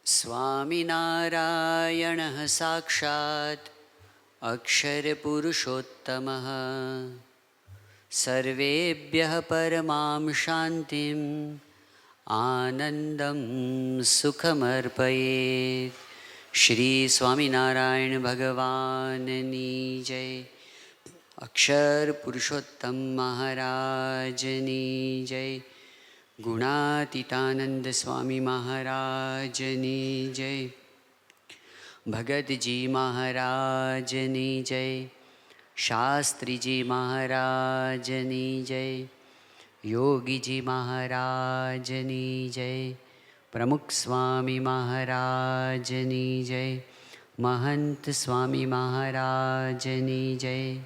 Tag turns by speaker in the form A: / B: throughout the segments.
A: स्वामिनारायणः साक्षात् अक्षरपुरुषोत्तमः सर्वेभ्यः परमां शान्तिं आनन्दं सुखमर्पयेत्। श्री स्वामिनारायण भगवाननी जय। अक्षर पुरुषोत्तम महाराजनी जय। गुणातीतानंद स्वामी महाराजनी जय। भगत जी महाराजनी जय। शास्त्री जी महाराजनी जय। योगी जी महाराजनी जय। प्रमुख स्वामी महाराजनी जय। महंत स्वामी महाराजनी जय।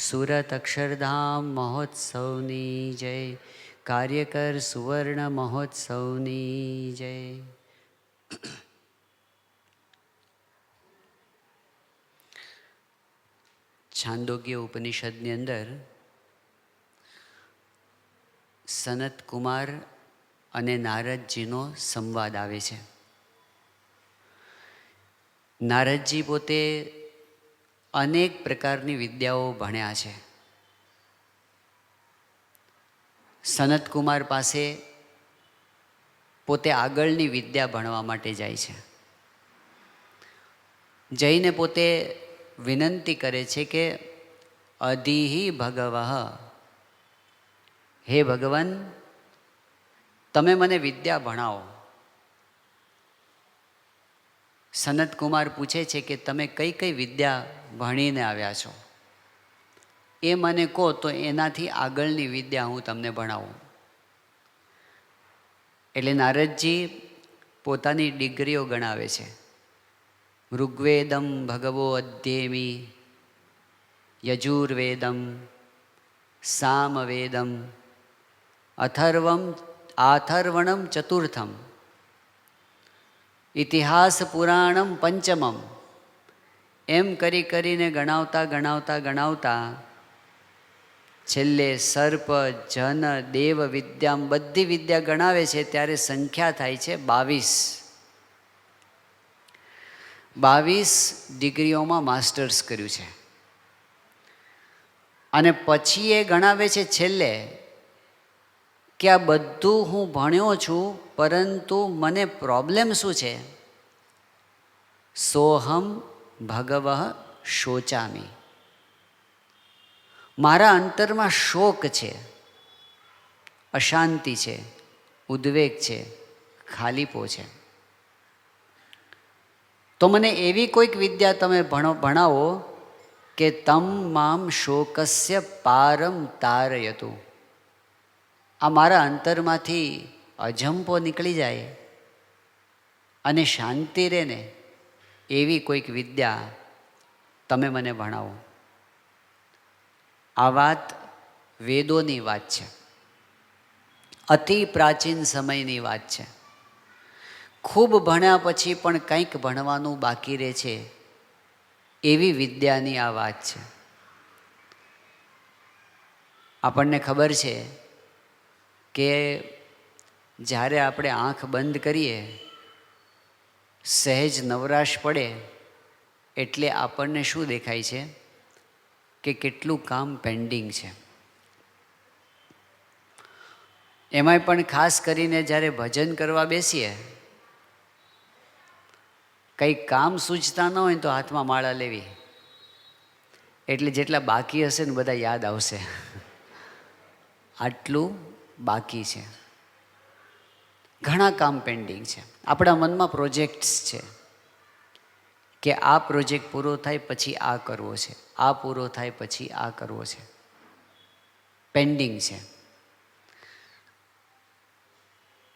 A: सूरत अक्षरधाम महोत्सवनी जय। कार्यकर सुवर्ण महोत्सवनी जय। छांदोग्य उपनिषदની અંદર સનત કુમાર અને નારદજીનો સંવાદ આવે છે. નારદજી પોતે અનેક પ્રકારની વિદ્યાઓ ભણ્યા છે. સનત કુમાર પાસે પોતે આગળની વિદ્યા ભણવા માટે જાય છે. જઈને પોતે વિનંતી કરે છે કે અધિહિ ભગવઃ, હે ભગવાન, તમે મને વિદ્યા ભણાવો. સનત કુમાર પૂછે છે કે તમે કઈ કઈ વિદ્યા ભણીને આવ્યા છો, એ મને કહો તો એનાથી આગળની વિદ્યા હું તમને ભણાવું. એટલે નારદજી પોતાની ડિગ્રીઓ ગણાવે છે. ઋગ્વેદમ ભગવો અધ્યેમી, યજુર્વેદમ, સામવેદમ, અથર્વણમ ચતુર્થમ, ઇતિહાસ પુરાણમ પંચમમ. એમ કરીને ગણાવતા છેલ્લે સર્પ, જન, દેવ વિદ્યા, બધી વિદ્યા ગણાવે છે ત્યારે સંખ્યા થાય છે 22. 22 ડિગ્રીઓમાં માસ્ટર્સ કર્યું છે. અને પછી એ ગણાવે છે છેલ્લે કે આ બધું હું ભણ્યો છું, પરંતુ મને પ્રોબ્લેમ શું છે? સોહમ ભગવઃ શોચામી. મારા અંતરમાં શોક છે, અશાંતિ છે, ઉદ્વેગ છે, ખાલીપો છે. તો મને એવી કોઈક વિદ્યા તમે ભણાવો કે તમ મામ શોકસ્ય પારમ તારયતુ. આ મારા અંતરમાંથી અજંપો નીકળી જાય અને શાંતિ રહે ને, એવી કોઈક વિદ્યા તમે મને ભણાવો. આ વાત વેદોની વાત છે, અતિ પ્રાચીન સમયની વાત છે. ખૂબ ભણ્યા પછી પણ કંઈક ભણવાનું બાકી રહે છે, એવી વિદ્યાની આ વાત છે. આપણને ખબર છે કે જ્યારે આપણે આંખ બંધ કરીએ, સહેજ નવરાશ પડે એટલે આપણને શું દેખાય છે કે કેટલું કામ પેન્ડિંગ છે. એમાંય પણ ખાસ કરીને જ્યારે ભજન કરવા બેસીએ, કંઈક કામ સૂચતા ન હોય તો હાથમાં માળા લેવી, એટલે જેટલા બાકી હશે ને બધા યાદ આવશે. આટલું બાકી છે, ઘણા કામ પેન્ડિંગ છે. આપણા મનમાં પ્રોજેક્ટ્સ છે કે આ પ્રોજેક્ટ પૂરો થાય પછી આ કરવો છે, આ પૂરો થાય પછી આ કરવો છે, પેન્ડિંગ છે.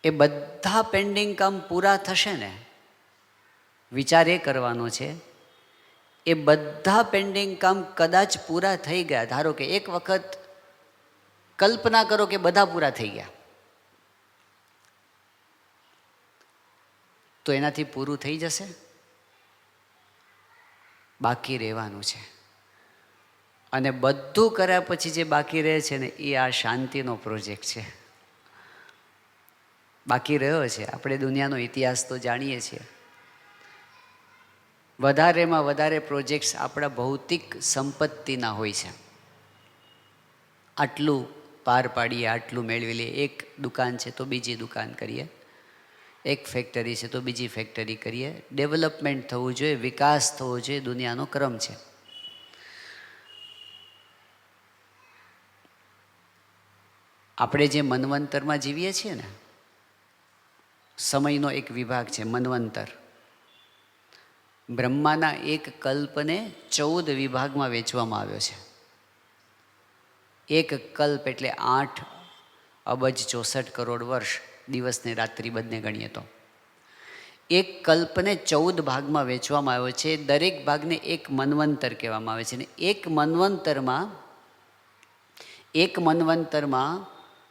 A: એ બધા પેન્ડિંગ કામ પૂરા થશે ને, વિચાર એ કરવાનો છે, એ બધા પેન્ડિંગ કામ કદાચ પૂરા થઈ ગયા. ધારો કે એક વખત કલ્પના કરો કે બધા પૂરા થઈ ગયા, તો એનાથી પૂરું થઈ જશે? બાકી રહેવાનું છે. અને બધું કર્યા પછી જે બાકી રહે છે ને, એ આ શાંતિનો પ્રોજેક્ટ છે. બાકી રહ્યો છે. આપણે દુનિયાનો ઇતિહાસ તો જાણીએ છીએ. વધારેમાં વધારે પ્રોજેક્ટ્સ આપણા ભૌતિક સંપત્તિના હોય છે. આટલું પાર પાડીએ, આટલું મેળવી લઈએ. એક દુકાન છે તો બીજી દુકાન કરીએ, એક ફેક્ટરી છે તો બીજી ફેક્ટરી કરીએ. ડેવલપમેન્ટ થવું જોઈએ, વિકાસ થવો જોઈએ, દુનિયાનો ક્રમ છે. આપણે જે મન્વંતરમાં જીવીએ છીએ ને, સમયનો એક વિભાગ છે મન્વંતર. બ્રહ્માના એક કલ્પને 14 વિભાગમાં વહેંચવામાં આવ્યો છે. એક કલ્પ એટલે 8 અબજ 64 કરોડ વર્ષ, દિવસને રાત્રિ બંને ગણીએ તો. એક કલ્પને 14 ભાગમાં વહેંચવામાં આવ્યો છે. દરેક ભાગને એક મન્વંતર કહેવામાં આવે છે. ને એક મન્વંતરમાં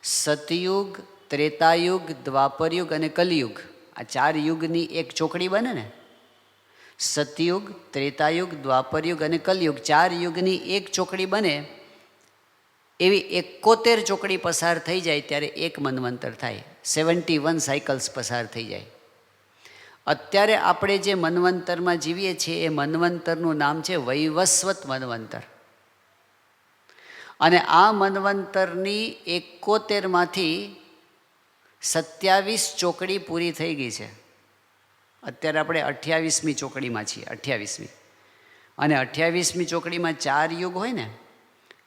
A: સતયુગ, ત્રેતાયુગ, દ્વાપરયુગ અને કલિયુગ, આ 4 યુગની એક ચોકડી બને ને. સતયુગ, ત્રેતાયુગ, દ્વાપરયુગ અને કલિયુગ, 4 યુગની એક ચોકડી બને. એવી 71 ચોકડી પસાર થઈ જાય ત્યારે એક મન્વંતર થાય. 71 સાયકલ્સ પસાર થઈ જાય. અત્યારે આપણે જે મન્વંતરમાં જીવીએ છીએ એ મન્વંતરનું નામ છે વૈવસ્વત મન્વંતર. અને આ મન્વંતરની 71માંથી 27 ચોકડી પૂરી થઈ ગઈ છે. અત્યારે આપણે 28મી ચોકડીમાં છીએ. 28મી અને 28મી ચોકડીમાં 4 યુગ હોય ને,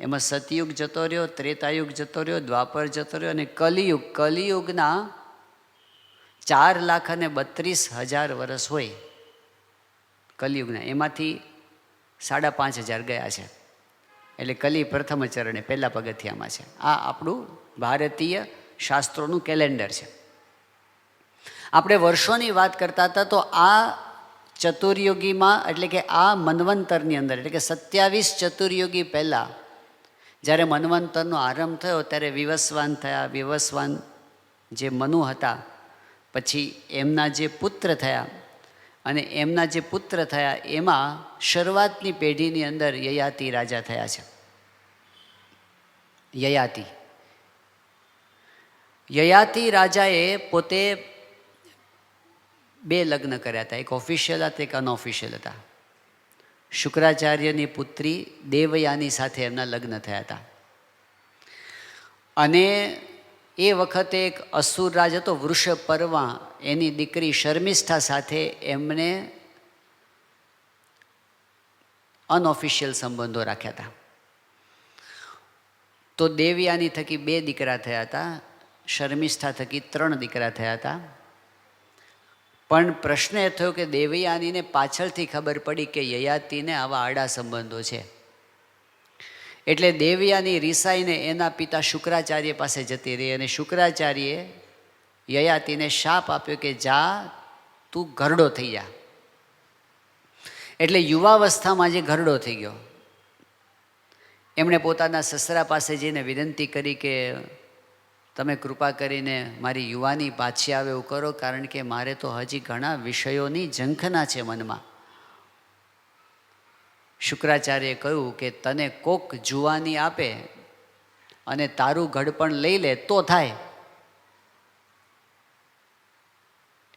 A: એમાં સતયુગ જતો રહ્યો, ત્રેતાયુગ જતો રહ્યો, દ્વાપર જતો રહ્યો અને કલિયુગ. કલિયુગના 4,32,000 વર્ષ હોય કલિયુગના, એમાંથી 5,500 ગયા છે. એટલે કલી પ્રથમ ચરણે, પહેલા પગથિયામાં છે. આ આપણું ભારતીય શાસ્ત્રોનું કેલેન્ડર છે. આપણે વર્ષોની વાત કરતા હતા તો આ ચતુર્યુગીમાં, એટલે કે આ મન્વંતરની અંદર, એટલે કે 27 ચતુર્યુગી પહેલાં જ્યારે મન્વંતરનો આરંભ થયો ત્યારે વિવસ્વાન થયા. વિવસ્વાન જે મનુ હતા, પછી એમના જે પુત્ર થયા, અને એમના જે પુત્ર થયા એમાં શરૂઆતની પેઢીની અંદર યયાતિ રાજા થયા છે. યયાતિ રાજાએ પોતે 2 લગ્ન કર્યા હતા. એક ઓફિશિયલ હતા, એક અનઓફિશિયલ હતા. શુક્રાચાર્યની પુત્રી દેવયાની સાથે એમના લગ્ન થયા હતા. અને એ વખતે એક અસુર રાજ હતો વૃષપર્વા, એની દીકરી શર્મિષ્ઠા સાથે એમણે અનઓફિશિયલ સંબંધો રાખ્યા હતા. તો દેવયાની થકી 2 દીકરા થયા હતા, શર્મિષ્ઠા થકી 3 દીકરા થયા હતા. પણ પ્રશ્ન એ થયો કે દેવયાનીને પાછળથી ખબર પડી કે યયાતિને આવા આડા સંબંધો છે. એટલે દેવયાની રિસાઈને એના પિતા શુક્રાચાર્ય પાસે જતી રહી, અને શુક્રાચાર્યે યયાતિને શાપ આપ્યો કે જા, તું ઘરડો થઈ જા. એટલે યુવાવસ્થામાં જે ઘરડો થઈ ગયો, એમણે પોતાના સસરા પાસે જઈને વિનંતી કરી કે તમે કૃપા કરીને મારી યુવાની પાછી આવે એવું કરો, કારણ કે મારે તો હજી ઘણા વિષયોની ઝંખના છે મનમાં. શુક્રાચાર્યએ કહ્યું કે તને કોક જુવાની આપે અને તારું ઘડપણ લઈ લે તો થાય.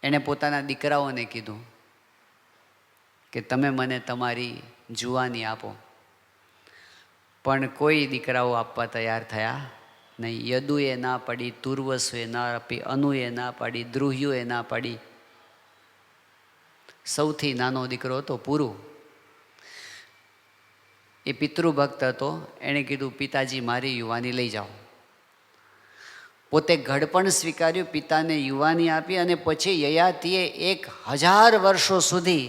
A: એણે પોતાના દીકરાઓને કીધું કે તમે મને તમારી જુવાની આપો. પણ કોઈ દીકરાઓ આપવા તૈયાર થયા નહીં. યદુએ ના પાડી, તુર્વસુએ ના આપી, અનુએ ના પાડી, દ્રુહ્યુએ ના પાડી. સૌથી નાનો દીકરો હતો પુરુ, એ પિતૃભક્ત હતો. એણે કીધું પિતાજી મારી યુવાની લઈ જાઓ. પોતે ઘડપણ સ્વીકાર્યું, પિતાને યુવાની આપી, અને પછી યયાતિએ 1000 વર્ષો સુધી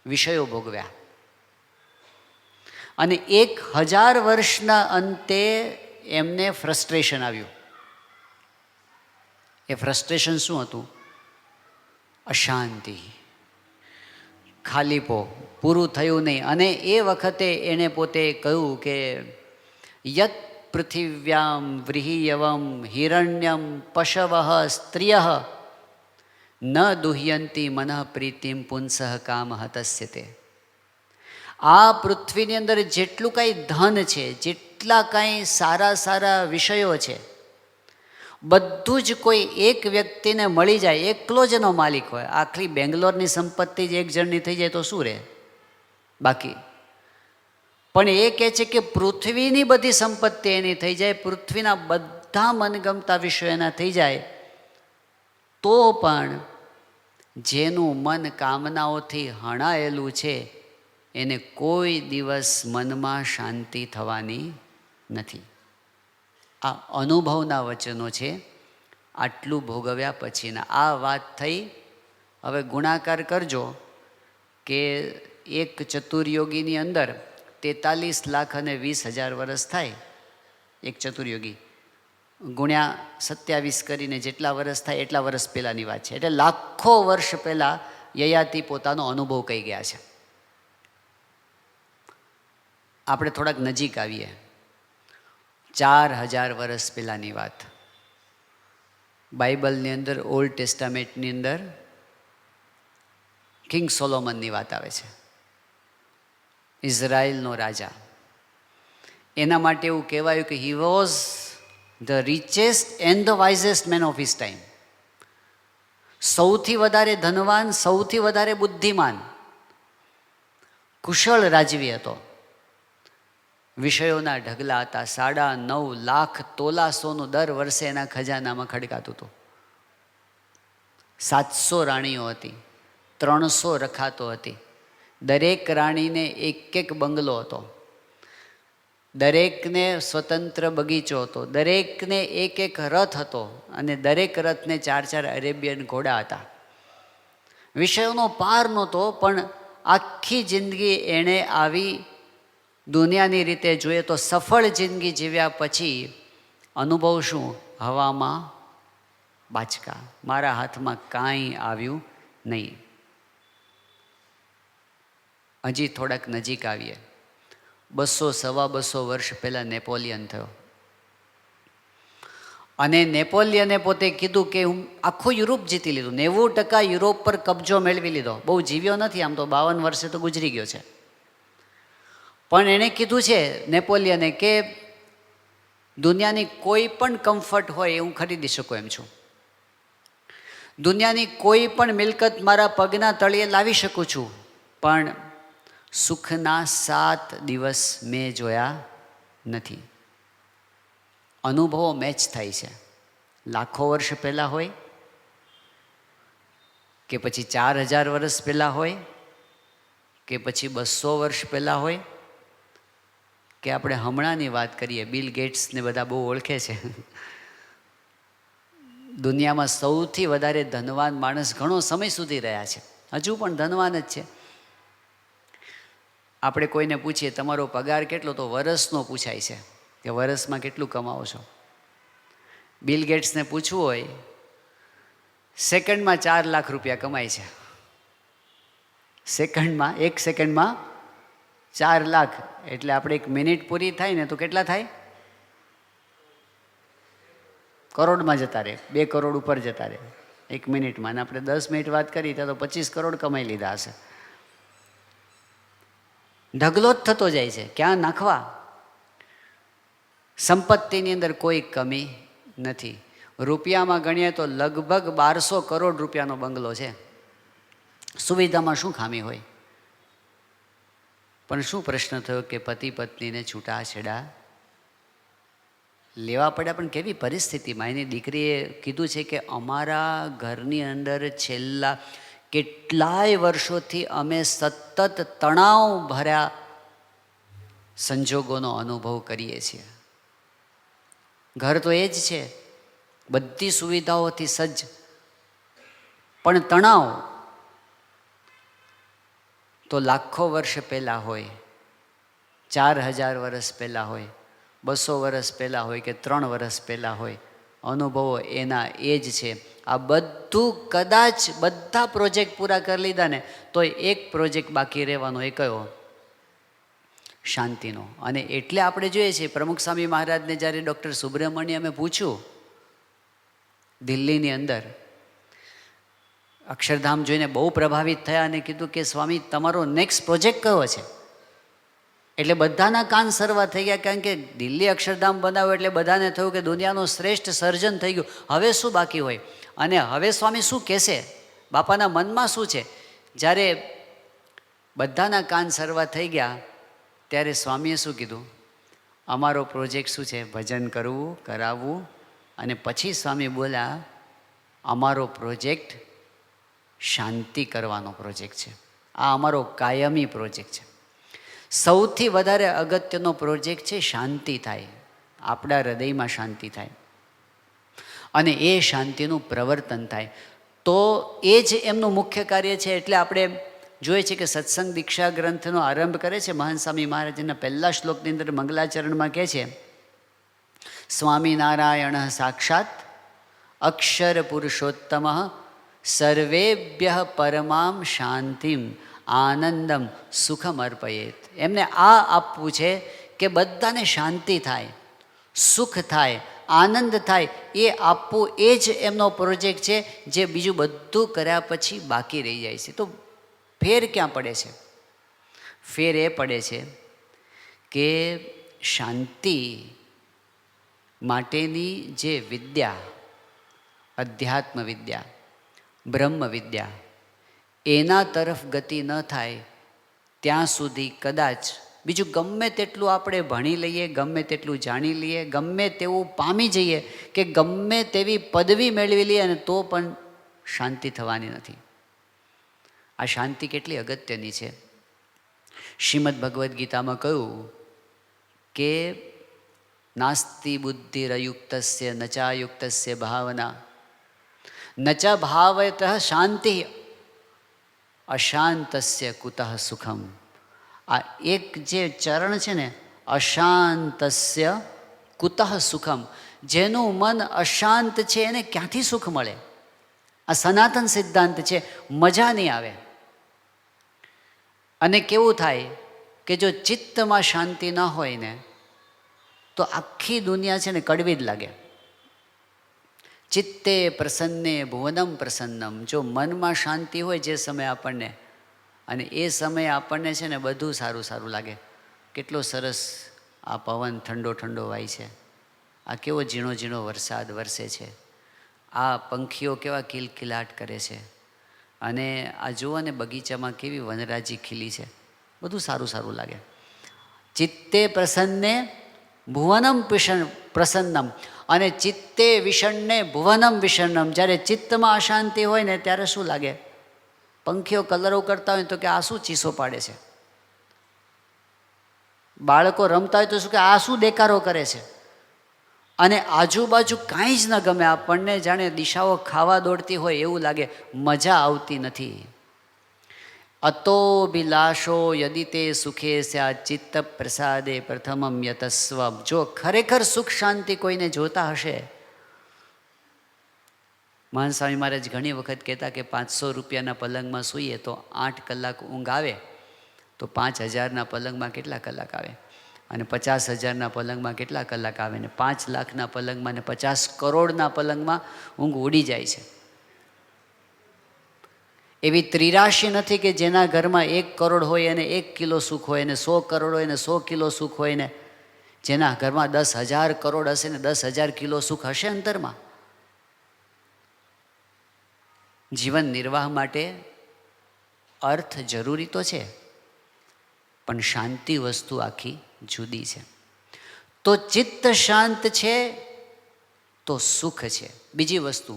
A: વિષયો ભોગવ્યા. અને 1000 વર્ષના અંતે એમને ફ્રસ્ટ્રેશન આવ્યું. એ ફ્રસ્ટ્રેશન શું હતું? અશાંતિ, ખાલીપો, પૂરું થયું નહીં. અને એ વખતે એણે પોતે કહ્યું કે યત પૃથિવ્યામ વ્રીહિયવમ હિરણ્યમ પશવઃ સ્ત્રિયઃ ન દુહ્યંતી મનઃ પ્રીતિમ પુંસઃ કામ તસ્યતે. આ પૃથ્વીની અંદર જેટલું કાંઈ ધન છે, જેટલા કાંઈ સારા સારા વિષયો છે, બધું જ કોઈ એક વ્યક્તિને મળી જાય, એકલો જ એનો માલિક હોય. આખી બેંગ્લોરની સંપત્તિ જ એક જણની થઈ જાય તો શું રહે બાકી? પણ એ કહે છે કે પૃથ્વીની બધી સંપત્તિ એની થઈ જાય, પૃથ્વીના બધા મનગમતા વિષયો એના થઈ જાય, તો પણ જેનું મન કામનાઓથી હણાયેલું છે એને કોઈ દિવસ મનમાં શાંતિ થવાની નથી. આ અનુભવના વચનો છે. આટલું ભોગવ્યા પછીના આ વાત થઈ. હવે ગુણાકાર કરજો કે એક ચતુર્યોગીની અંદર 43,20,000 વર્ષ થાય. એક ચતુર્યોગી ગુણ્યા 27 કરીને જેટલા વર્ષ થાય એટલા વર્ષ પહેલાંની વાત છે. એટલે લાખો વર્ષ પહેલાં યયાતિ પોતાનો અનુભવ કહી ગયા છે. આપણે થોડાક નજીક આવીએ. 4,000 વર્ષ પહેલાંની વાત. બાઇબલની અંદર, ઓલ્ડ ટેસ્ટામેન્ટની અંદર કિંગ સોલોમનની વાત આવે છે, ઇઝરાયલનો રાજા. એના માટે એવું કહેવાયું કે he was the richest and the wisest man of his time. સૌથી વધારે ધનવાન, સૌથી વધારે બુદ્ધિમાન, કુશળ રાજવી હતો. વિષયોના ઢગલા હતા. 9.5 લાખ તોલા સોનું દર વર્ષે એના ખજાનામાં ખડકાતું હતું. 700 રાણીઓ હતી, 300 રખાતો હતી. દરેક રાણીને એક બંગલો હતો, દરેકને સ્વતંત્ર બગીચો હતો, દરેકને એક રથ હતો અને દરેક રથને 4 અરેબિયન ઘોડા હતા. વિષયોનો પાર નહોતો. પણ આખી જિંદગી એણે આવી દુનિયાની રીતે જોઈએ તો સફળ જિંદગી જીવ્યા પછી અનુભવ શું? હવામાં બાચકા, મારા હાથમાં કાંઈ આવ્યું નહીં. હજી થોડાક નજીક આવીએ. 200-250 વર્ષ પહેલાં નેપોલિયન થયો. અને નેપોલિયને પોતે કીધું કે હું આખું યુરોપ જીતી લીધું, 90% યુરોપ પર કબજો મેળવી લીધો. બહુ જીવ્યો નથી, આમ તો 52 વર્ષે તો ગુજરી ગયો છે. પણ એણે કીધું છે નેપોલિયને કે દુનિયાની કોઈ પણ કમ્ફર્ટ હોય એ હું ખરીદી શકું એમ છું, દુનિયાની કોઈ પણ મિલકત મારા પગના તળિયે લાવી શકું છું, પણ સુખના 7 દિવસ મેં જોયા નથી. અનુભવો મેચ થાય છે. લાખો વર્ષ પહેલાં હોય કે પછી 4,000 વર્ષ પહેલાં હોય કે પછી 200 વર્ષ પહેલાં હોય કે આપણે હમણાંની વાત કરીએ. બિલ ગેટ્સને બધા બહુ ઓળખે છે. દુનિયામાં સૌથી વધારે ધનવાન માણસ ઘણો સમય સુધી રહ્યા છે, હજુ પણ ધનવાન જ છે. આપણે કોઈને પૂછીએ તમારો પગાર કેટલો, તો વર્ષનો પૂછાય છે કે વર્ષમાં કેટલું કમાવો છો. બિલ ગેટ્સને પૂછવું હોય, સેકન્ડમાં 4 લાખ રૂપિયા કમાય છે. સેકન્ડમાં, 1 સેકન્ડમાં 4 લાખ. એટલે આપણે 1 મિનિટ પૂરી થાય ને તો કેટલા થાય? કરોડમાં જતા રહે, 2 કરોડ ઉપર જતા રહે 1 મિનિટમાં. અને આપણે 10 મિનિટ વાત કરી ત્યાં તો 25 કરોડ કમાઈ લીધા હશે. ઢગલો જ થતો જાય છે. ક્યાં નાખવા? સંપત્તિની અંદર કોઈ કમી નથી. રૂપિયામાં ગણીએ તો લગભગ 1200 કરોડ રૂપિયાનો બંગલો છે. સુવિધામાં શું ખામી હોય? પણ શું પ્રશ્ન થયો કે પતિ પત્નીને છૂટાછેડા લેવા પડ્યા. પણ કેવી પરિસ્થિતિમાં? એની દીકરીએ કીધું છે કે અમારા ઘરની અંદર છેલ્લા કેટલાય વર્ષોથી અમે સતત તણાવ ભર્યા સંજોગોનો અનુભવ કરીએ છીએ. ઘર તો એ જ છે, બધી સુવિધાઓથી સજ્જ, પણ તણાવ તો લાખો વર્ષ પહેલાં હોય, 4,000 વર્ષ પહેલાં હોય, 200 વર્ષ પહેલાં હોય કે 3 વર્ષ પહેલાં હોય. અનુભવો એના એ જ છે. આ બધું કદાચ બધા પ્રોજેક્ટ પૂરા કરી લીધા ને તો એક પ્રોજેક્ટ બાકી રહેવાનો, એ કયો? શાંતિનો. અને એટલે આપણે જોઈએ છીએ પ્રમુખ સ્વામી મહારાજને જ્યારે ડૉક્ટર સુબ્રમણ્યમે પૂછ્યું દિલ્હીની અંદર, અક્ષરધામ જોઈને બહુ પ્રભાવિત થયા અને કીધું કે સ્વામી તમારો નેક્સ્ટ પ્રોજેક્ટ કયો છે? એટલે બધાના કાન સરવા થઈ ગયા, કારણ કે દિલ્હી અક્ષરધામ બનાવ્યું એટલે બધાને થયું કે દુનિયાનું શ્રેષ્ઠ સર્જન થઈ ગયું, હવે શું બાકી હોય. અને હવે સ્વામી શું કહેશે, બાપાના મનમાં શું છે. જ્યારે બધાના કાન સરવા થઈ ગયા ત્યારે સ્વામીએ શું કીધું, અમારો પ્રોજેક્ટ શું છે, ભજન કરવું, કરાવવું. અને પછી સ્વામી બોલ્યા, અમારો પ્રોજેક્ટ શાંતિ કરવાનો પ્રોજેક્ટ છે, આ અમારો કાયમી પ્રોજેક્ટ છે. સૌથી વધારે અગત્યનો પ્રોજેક્ટ છે શાંતિ થાય, આપણા હૃદયમાં શાંતિ થાય અને એ શાંતિનું પ્રવર્તન થાય. તો એ જ એમનું મુખ્ય કાર્ય છે. એટલે આપણે જોઈએ છે કે સત્સંગ દીક્ષા ગ્રંથનો આરંભ કરે છે મહાન સ્વામી મહારાજના પહેલા શ્લોકની અંદર મંગલાચરણમાં કહે છે, સ્વામિનારાયણ સાક્ષાત અક્ષર પુરુષોત્તમ સર્વેભ્ય પરમામ શાંતિમ આનંદમ સુખમ અર્પયેત. એમને આ આપવું છે કે બધાને શાંતિ થાય, સુખ થાય, આનંદ થાય, એ આપવું એ જ એમનો પ્રોજેક્ટ છે, જે બીજું બધું કર્યા પછી બાકી રહી જાય છે. તો ફેર ક્યાં પડે છે? ફેર એ પડે છે કે શાંતિ માટેની જે વિદ્યા, અધ્યાત્મ વિદ્યા, બ્રહ્મ વિદ્યા, એના તરફ ગતિ ન થાય ત્યાં સુધી કદાચ બીજું ગમે તેટલું આપણે ભણી લઈએ, ગમે તેટલું જાણી લઈએ, ગમે તેવું પામી જઈએ, કે ગમે તેવી પદવી મેળવી લઈએ, અને તો પણ શાંતિ થવાની નથી. આ શાંતિ કેટલી અગત્યની છે. શ્રીમદ ભગવદ્ ગીતામાં કહ્યું કે નાસ્તિ બુદ્ધિરયુક્તસ્ય નચાયુક્તસ્ય ભાવના નચ ભાવયત શાંતિ અશાંતસ્ય કુતઃ સુખમ. આ એક જે ચરણ છે ને, અશાંતસ્ય કુતઃ સુખમ, જેનું મન અશાંત છે એને ક્યાંથી સુખ મળે? આ સનાતન સિદ્ધાંત છે, મજા નહીં આવે. અને કેવું થાય કે જો ચિત્તમાં શાંતિ ન હોય ને તો આખી દુનિયા છે ને કડવી જ લાગે. ચિત્તે પ્રસન્ને ભુવનમ પ્રસન્નમ. જો મનમાં શાંતિ હોય જે સમયે આપણને, અને એ સમયે આપણને છે ને બધું સારું સારું લાગે. કેટલો સરસ આ પવન ઠંડો ઠંડો વાય છે, આ કેવો ઝીણો ઝીણો વરસાદ વરસે છે, આ પંખીઓ કેવા કિલકિલાટ કરે છે, અને આ જુઓ ને બગીચામાં કેવી વનરાજી ખીલી છે, બધું સારું સારું લાગે. ચિત્તે પ્રસન્ને ભુવનમ પ્રસન્નમ, અને ચિત્તે વિષણ્ણે ભુવનમ વિષણ્ણમ. જ્યારે ચિત્તમાં અશાંતિ હોય ને ત્યારે શું લાગે? પંખીઓ કલરો કરતા હોય તો કે આ શું ચીસો પાડે છે, બાળકો રમતા હોય તો શું કે આ શું દેકારો કરે છે, અને આજુબાજુ કાંઈ જ ન ગમે આપણને, જાણે દિશાઓ ખાવા દોડતી હોય એવું લાગે, મજા આવતી નથી. અતો બિલાશો યદિ તે સુખે સ્યા ચિત્ત પ્રસાદે પ્રથમમ યતસ્વ. જો ખરેખર સુખ શાંતિ કોઈને જોતા હશે, મહાન સ્વામી મહારાજ ઘણી વખત કહેતા કે 500 રૂપિયાના પલંગમાં સૂઈએ તો 8 કલાક ઊંઘ આવે, તો 5000ના પલંગમાં કેટલા કલાક આવે, અને 50,000ના પલંગમાં કેટલા કલાક આવે, ને 5 લાખના પલંગમાં ને 50 કરોડના પલંગમાં ઊંઘ ઉડી જાય છે. એવી ત્રિરાશી નથી કે જેના ઘરમાં 1 કરોડ હોય અને 1 કિલો સુખ હોય, ને 100 કરોડ હોય ને 100 કિલો સુખ હોય, ને જેના ઘરમાં 10,000 કરોડ હશે ને 10,000 કિલો સુખ હશે અંતરમાં. જીવન નિર્વાહ માટે અર્થ જરૂરી તો છે, પણ શાંતિ વસ્તુ આખી જુદી છે. તો ચિત્ત શાંત છે તો સુખ છે. બીજી વસ્તુ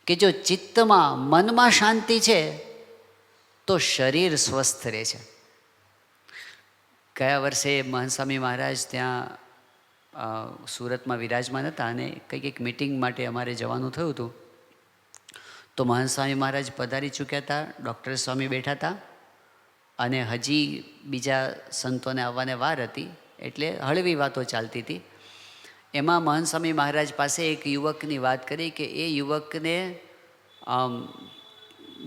A: કે જો ચિત્તમાં મનમાં શાંતિ છે તો શરીર સ્વસ્થ રહે છે. ગયા વર્ષે મહાન સ્વામી મહારાજ ત્યાં સુરતમાં વિરાજમાન હતા, અને કંઈક મિટિંગ માટે અમારે જવાનું થયું હતું. તો મહાન સ્વામી મહારાજ પધારી ચૂક્યા હતા, ડૉક્ટર સ્વામી બેઠા હતા, અને હજી બીજા સંતોને આવવાને વાર હતી, એટલે હળવી વાતો ચાલતી હતી. એમાં મહાન સ્વામી મહારાજ પાસે એક યુવકની વાત કરી કે એ યુવકને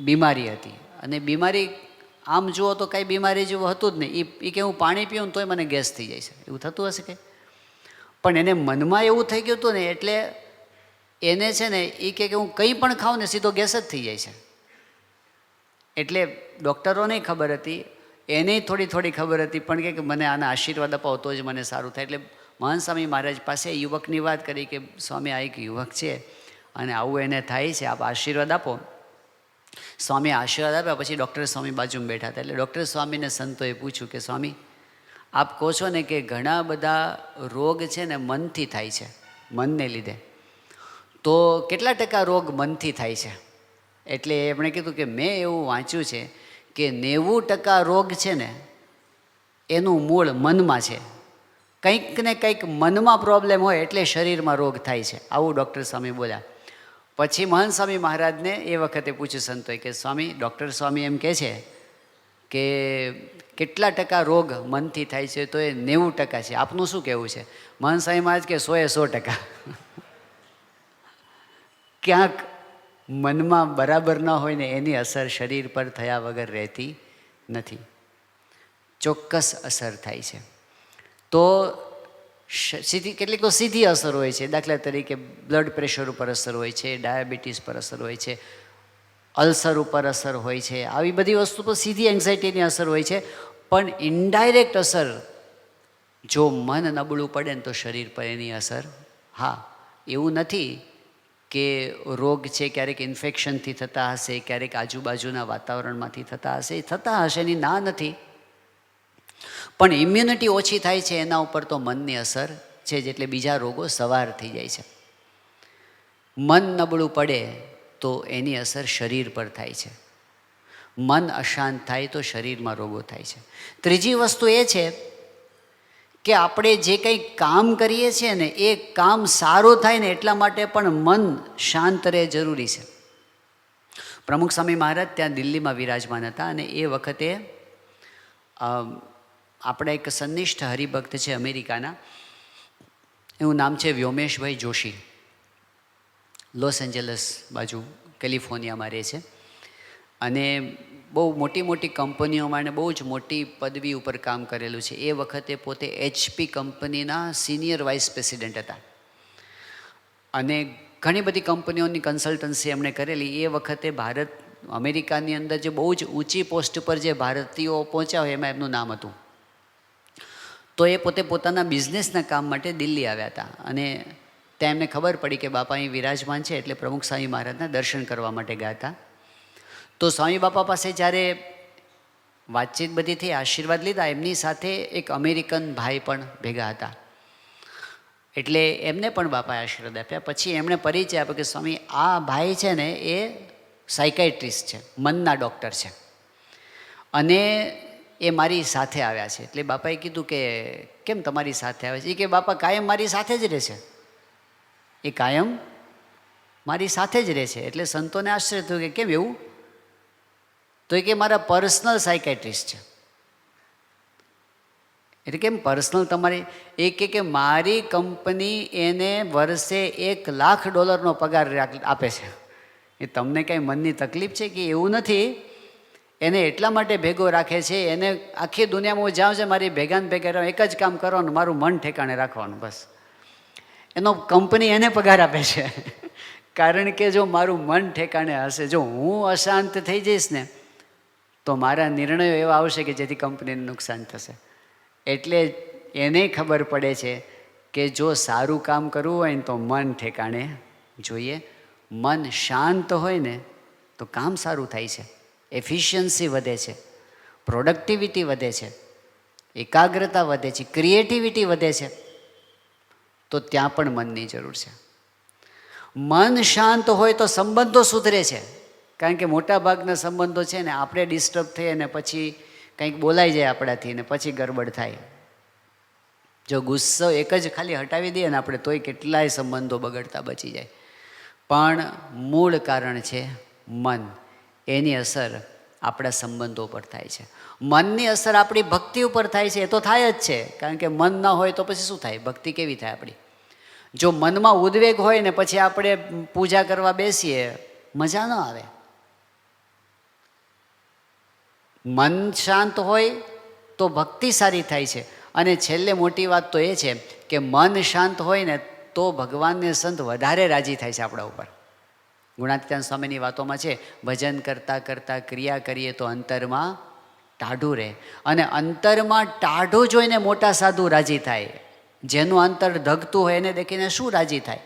A: બીમારી હતી, અને બીમારી આમ જુઓ તો કાંઈ બીમારી જેવું હતું જ નહીં. એ કે હું પાણી પીઉં તોય મને ગેસ થઈ જાય છે, એવું થતું હશે કે? પણ એને મનમાં એવું થઈ ગયું હતું ને, એટલે એને છે ને એ કે હું કંઈ પણ ખાઉં ને સીધો ગેસ જ થઈ જાય છે. એટલે ડૉક્ટરોને ખબર હતી, એને થોડી થોડી ખબર હતી, પણ કે મને આના આશીર્વાદ અપાવો તો જ મને સારું થાય. એટલે મહંત સ્વામી મહારાજ પાસે યુવકની વાત કરી કે સ્વામી આ એક યુવક છે અને આવું એને થાય છે, આપ આશીર્વાદ આપો. સ્વામી આશીર્વાદ આપ્યા. પછી ડૉક્ટર સ્વામી બાજુમાં બેઠા હતા. એટલે ડૉક્ટર સ્વામીને સંતોએ પૂછ્યું કે સ્વામી આપ કહો છો ને કે ઘણા બધા રોગ છે ને મનથી થાય છે, મનને લીધે, તો કેટલા ટકા રોગ મનથી થાય છે? એટલે એમણે કીધું કે મેં એવું વાંચ્યું છે કે 90% રોગ છે ને એનું મૂળ મનમાં છે. કંઈક ને કંઈક મનમાં પ્રોબ્લેમ હોય એટલે શરીરમાં રોગ થાય છે. આવું ડૉક્ટર સ્વામી બોલ્યા. પછી મહંત સ્વામી મહારાજને એ વખતે પૂછ્યું સંતોએ કે સ્વામી ડૉક્ટર સ્વામી એમ કહે છે કે કેટલા ટકા રોગ મનથી થાય છે? તો એ 90% છે. આપનું શું કહેવું છે? મહંત સ્વામી મહારાજ કે 100% ક્યાંક મનમાં બરાબર ન હોય ને એની અસર શરીર પર થયા વગર રહેતી નથી, ચોક્કસ અસર થાય છે. તો સીધી કેટલીક તો સીધી અસર હોય છે. દાખલા તરીકે બ્લડ પ્રેશર ઉપર અસર હોય છે, ડાયાબિટીસ પર અસર હોય છે, અલ્સર ઉપર અસર હોય છે. આવી બધી વસ્તુ તો સીધી એન્ઝાઇટીની અસર હોય છે. પણ ઇનડાયરેક્ટ અસર જો મન નબળું પડે ને તો શરીર પર એની અસર, હા, એવું નથી કે રોગ છે ક્યારેક ઇન્ફેક્શનથી થતા હશે, ક્યારેક આજુબાજુના વાતાવરણમાંથી થતા હશે, એ થતા હશે, એની ના નથી. પણ ઇમ્યુનિટી ઓછી થાય છે એના ઉપર તો મનની અસર છે જ, એટલે બીજા રોગો સવાર થઈ જાય છે. મન નબળું પડે તો એની અસર શરીર પર થાય છે. મન અશાંત થાય તો શરીરમાં રોગો થાય છે. ત્રીજી વસ્તુ એ છે કે આપણે જે કંઈ કામ કરીએ છીએ ને એ કામ સારું થાય ને એટલા માટે પણ મન શાંત રહે જરૂરી છે. પ્રમુખ સ્વામી મહારાજ ત્યાં દિલ્હીમાં વિરાજમાન હતા અને એ વખતે આપણા એક સંનિષ્ઠ હરિભક્ત છે અમેરિકાના, એનું નામ છે વ્યોમેશભાઈ જોશી. લોસ એન્જલસ બાજુ કેલિફોર્નિયામાં રહે છે અને બહુ મોટી મોટી કંપનીઓમાં અને બહુ જ મોટી પદવી ઉપર કામ કરેલું છે. એ વખતે પોતે HP કંપનીના સિનિયર વાઇસ પ્રેસિડેન્ટ હતા અને ઘણી બધી કંપનીઓની કન્સલ્ટન્સી એમણે કરેલી. એ વખતે ભારત અમેરિકાની અંદર જે બહુ જ ઊંચી પોસ્ટ પર જે ભારતીયો પહોંચ્યા હોય એમાં એમનું નામ હતું. તો એ પોતે પોતાના બિઝનેસના કામ માટે દિલ્હી આવ્યા હતા અને ત્યાં એમને ખબર પડી કે બાપા અહીં વિરાજમાન છે, એટલે પ્રમુખ સ્વામી મહારાજના દર્શન કરવા માટે ગયા હતા. તો સ્વામી બાપા પાસે જ્યારે વાતચીત બધી થઈ, આશીર્વાદ લીધા, એમની સાથે એક અમેરિકન ભાઈ પણ ભેગા હતા. એટલે એમને પણ બાપાએ આશીર્વાદ આપ્યા. પછી એમણે પરિચય આપ્યો કે સ્વામી આ ભાઈ છે ને એ સાયકાઇટ્રિસ્ટ છે, મનના ડૉક્ટર છે અને એ મારી સાથે આવ્યા છે. એટલે બાપાએ કીધું કે કેમ તમારી સાથે આવે છે? એ કે બાપા કાયમ મારી સાથે જ રહે છે, એ કાયમ મારી સાથે જ રહે છે. એટલે સંતોને આશ્ચર્ય થયું કે કેમ એવું? તો એ કે મારા પર્સનલ સાયકાઇટ્રિસ્ટ છે. એટલે કેમ પર્સનલ તમારી? એ કે મારી કંપની એને વર્ષે $1,00,000 પગાર આપે છે. એ તમને કાંઈ મનની તકલીફ છે કે? એવું નથી, એને એટલા માટે ભેગો રાખે છે, એને આખી દુનિયામાં હું જાઉં છે મારી ભેગા ને ભેગા એક જ કામ કરવાનું, મારું મન ઠેકાણે રાખવાનું, બસ. એનો કંપની એને પગાર આપે છે કારણ કે જો મારું મન ઠેકાણે હશે, જો હું અશાંત થઈ જઈશ ને તો મારા નિર્ણયો એવા આવશે કે જેથી કંપનીને નુકસાન થશે. એટલે એને ખબર પડે છે કે જો સારું કામ કરવું હોય ને તો મન ઠેકાણે જોઈએ. મન શાંત હોય ને તો કામ સારું થાય છે, એફિશિયન્સી વધે છે, પ્રોડક્ટિવિટી વધે છે, એકાગ્રતા વધે છે, ક્રિએટિવિટી વધે છે. તો ત્યાં પણ મનની જરૂર છે. મન શાંત હોય તો સંબંધો સુધરે છે, કારણ કે મોટા ભાગના સંબંધો છે ને આપણે ડિસ્ટર્બ થઈએ ને પછી કંઈક બોલાઈ જાય આપણાથી ને પછી ગરબડ થાય. જો ગુસ્સો એક જ ખાલી હટાવી દઈએ ને આપણે તોય કેટલાય સંબંધો બગડતા બચી જાય. પણ મૂળ કારણ છે મન. એની અસર આપણા સંબંધો પર થાય છે. મનની અસર આપણી ભક્તિ ઉપર થાય છે, એ તો થાય જ છે, કારણ કે મન ન હોય તો પછી શું થાય? ભક્તિ કેવી થાય આપણી? જો મનમાં ઉદ્વેગ હોય ને પછી આપણે પૂજા કરવા બેસીએ, મજા ન આવે. મન શાંત હોય તો ભક્તિ સારી થાય છે. અને છેલ્લે મોટી વાત તો એ છે કે મન શાંત હોય ને તો ભગવાનને સંત વધારે રાજી થાય છે આપણા ઉપર. ગુણાતીતાન સ્વામીની વાતોમાં છે, ભજન કરતાં કરતાં ક્રિયા કરીએ તો અંતરમાં ટાઢું રહે. અને અંતરમાં ટાઢું જોઈને મોટા સાધુ રાજી થાય. જેનું અંતર ધગતું હોય એને દેખીને શું રાજી થાય?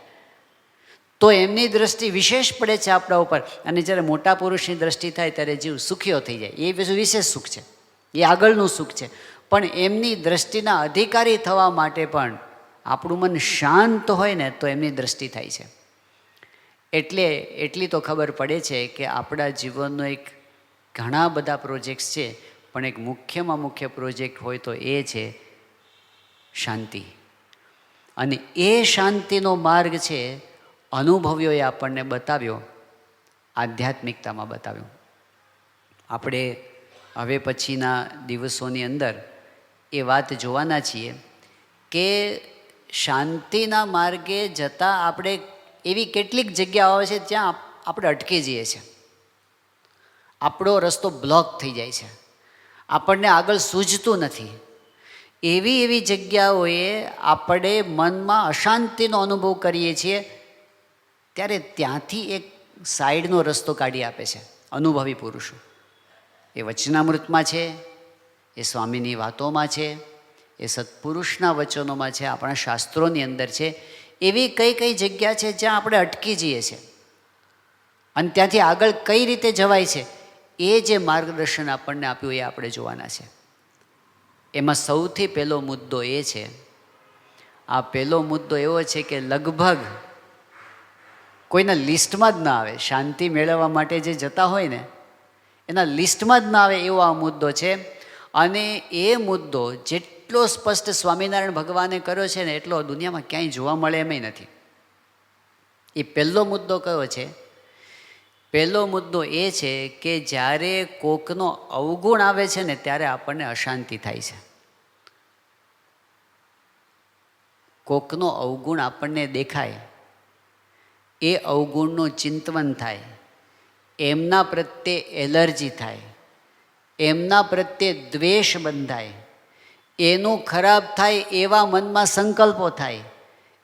A: તો એમની દ્રષ્ટિ વિશેષ પડે છે આપણા ઉપર. અને જ્યારે મોટા પુરુષની દ્રષ્ટિ થાય ત્યારે જીવ સુખીઓ થઈ જાય. એ બધું વિશેષ સુખ છે, એ આગળનું સુખ છે. પણ એમની દ્રષ્ટિના અધિકારી થવા માટે પણ આપણું મન શાંત હોય ને તો એમની દ્રષ્ટિ થાય છે. એટલી તો ખબર પડે છે કે આપણા જીવનનો એક ઘણા બધા પ્રોજેક્ટ્સ છે, પણ એક મુખ્યમાં મુખ્ય પ્રોજેક્ટ હોય તો એ છે શાંતિ. અને એ શાંતિનો માર્ગ છે અનુભવીઓએ આપણને બતાવ્યો, આધ્યાત્મિકતામાં બતાવ્યો. આપણે હવે પછીના દિવસોની અંદર એ વાત જોવાના છીએ કે શાંતિના માર્ગે જતાં આપણે એવી કેટલીક જગ્યાઓ આવે છે જ્યાં આપણે અટકી જઈએ છીએ, આપણો રસ્તો બ્લોક થઈ જાય છે, આપણને આગળ સૂઝતું નથી. એવી જગ્યાઓએ આપણે મનમાં અશાંતિનો અનુભવ કરીએ છીએ, ત્યારે ત્યાંથી એક સાઈડનો રસ્તો કાઢી આપે છે અનુભવી પુરુષો. એ વચનામૃતમાં છે, એ સ્વામીની વાતોમાં છે, એ સત્પુરુષના વચનોમાં છે, આપણા શાસ્ત્રોની અંદર છે. એવી કઈ જગ્યા છે જ્યાં આપણે અટકી જઈએ છીએ અને ત્યાંથી આગળ કઈ રીતે જવાય છે એ જે માર્ગદર્શન આપણને આપ્યું એ આપણે જોવાના છે. એમાં સૌથી પહેલો મુદ્દો એ છે, આ પહેલો મુદ્દો એવો છે કે લગભગ કોઈના લિસ્ટમાં જ ના આવે. શાંતિ મેળવવા માટે જે જતા હોય ને એના લિસ્ટમાં જ ના આવે એવો આ મુદ્દો છે. અને એ મુદ્દો જેટલો સ્પષ્ટ સ્વામિનારાયણ ભગવાને કર્યો છે ને એટલો દુનિયામાં ક્યાંય જોવા મળે એમ નથી. એ પહેલો મુદ્દો કયો છે? પહેલો મુદ્દો એ છે કે જ્યારે કોકનો અવગુણ આવે છે ને ત્યારે આપણને અશાંતિ થાય છે. કોકનો અવગુણ આપણને દેખાય, એ અવગુણનું ચિંતન થાય, એમના પ્રત્યે એલર્જી થાય, એમના પ્રત્યે દ્વેષ બંધાય, એનું ખરાબ થાય એવા મનમાં સંકલ્પો થાય,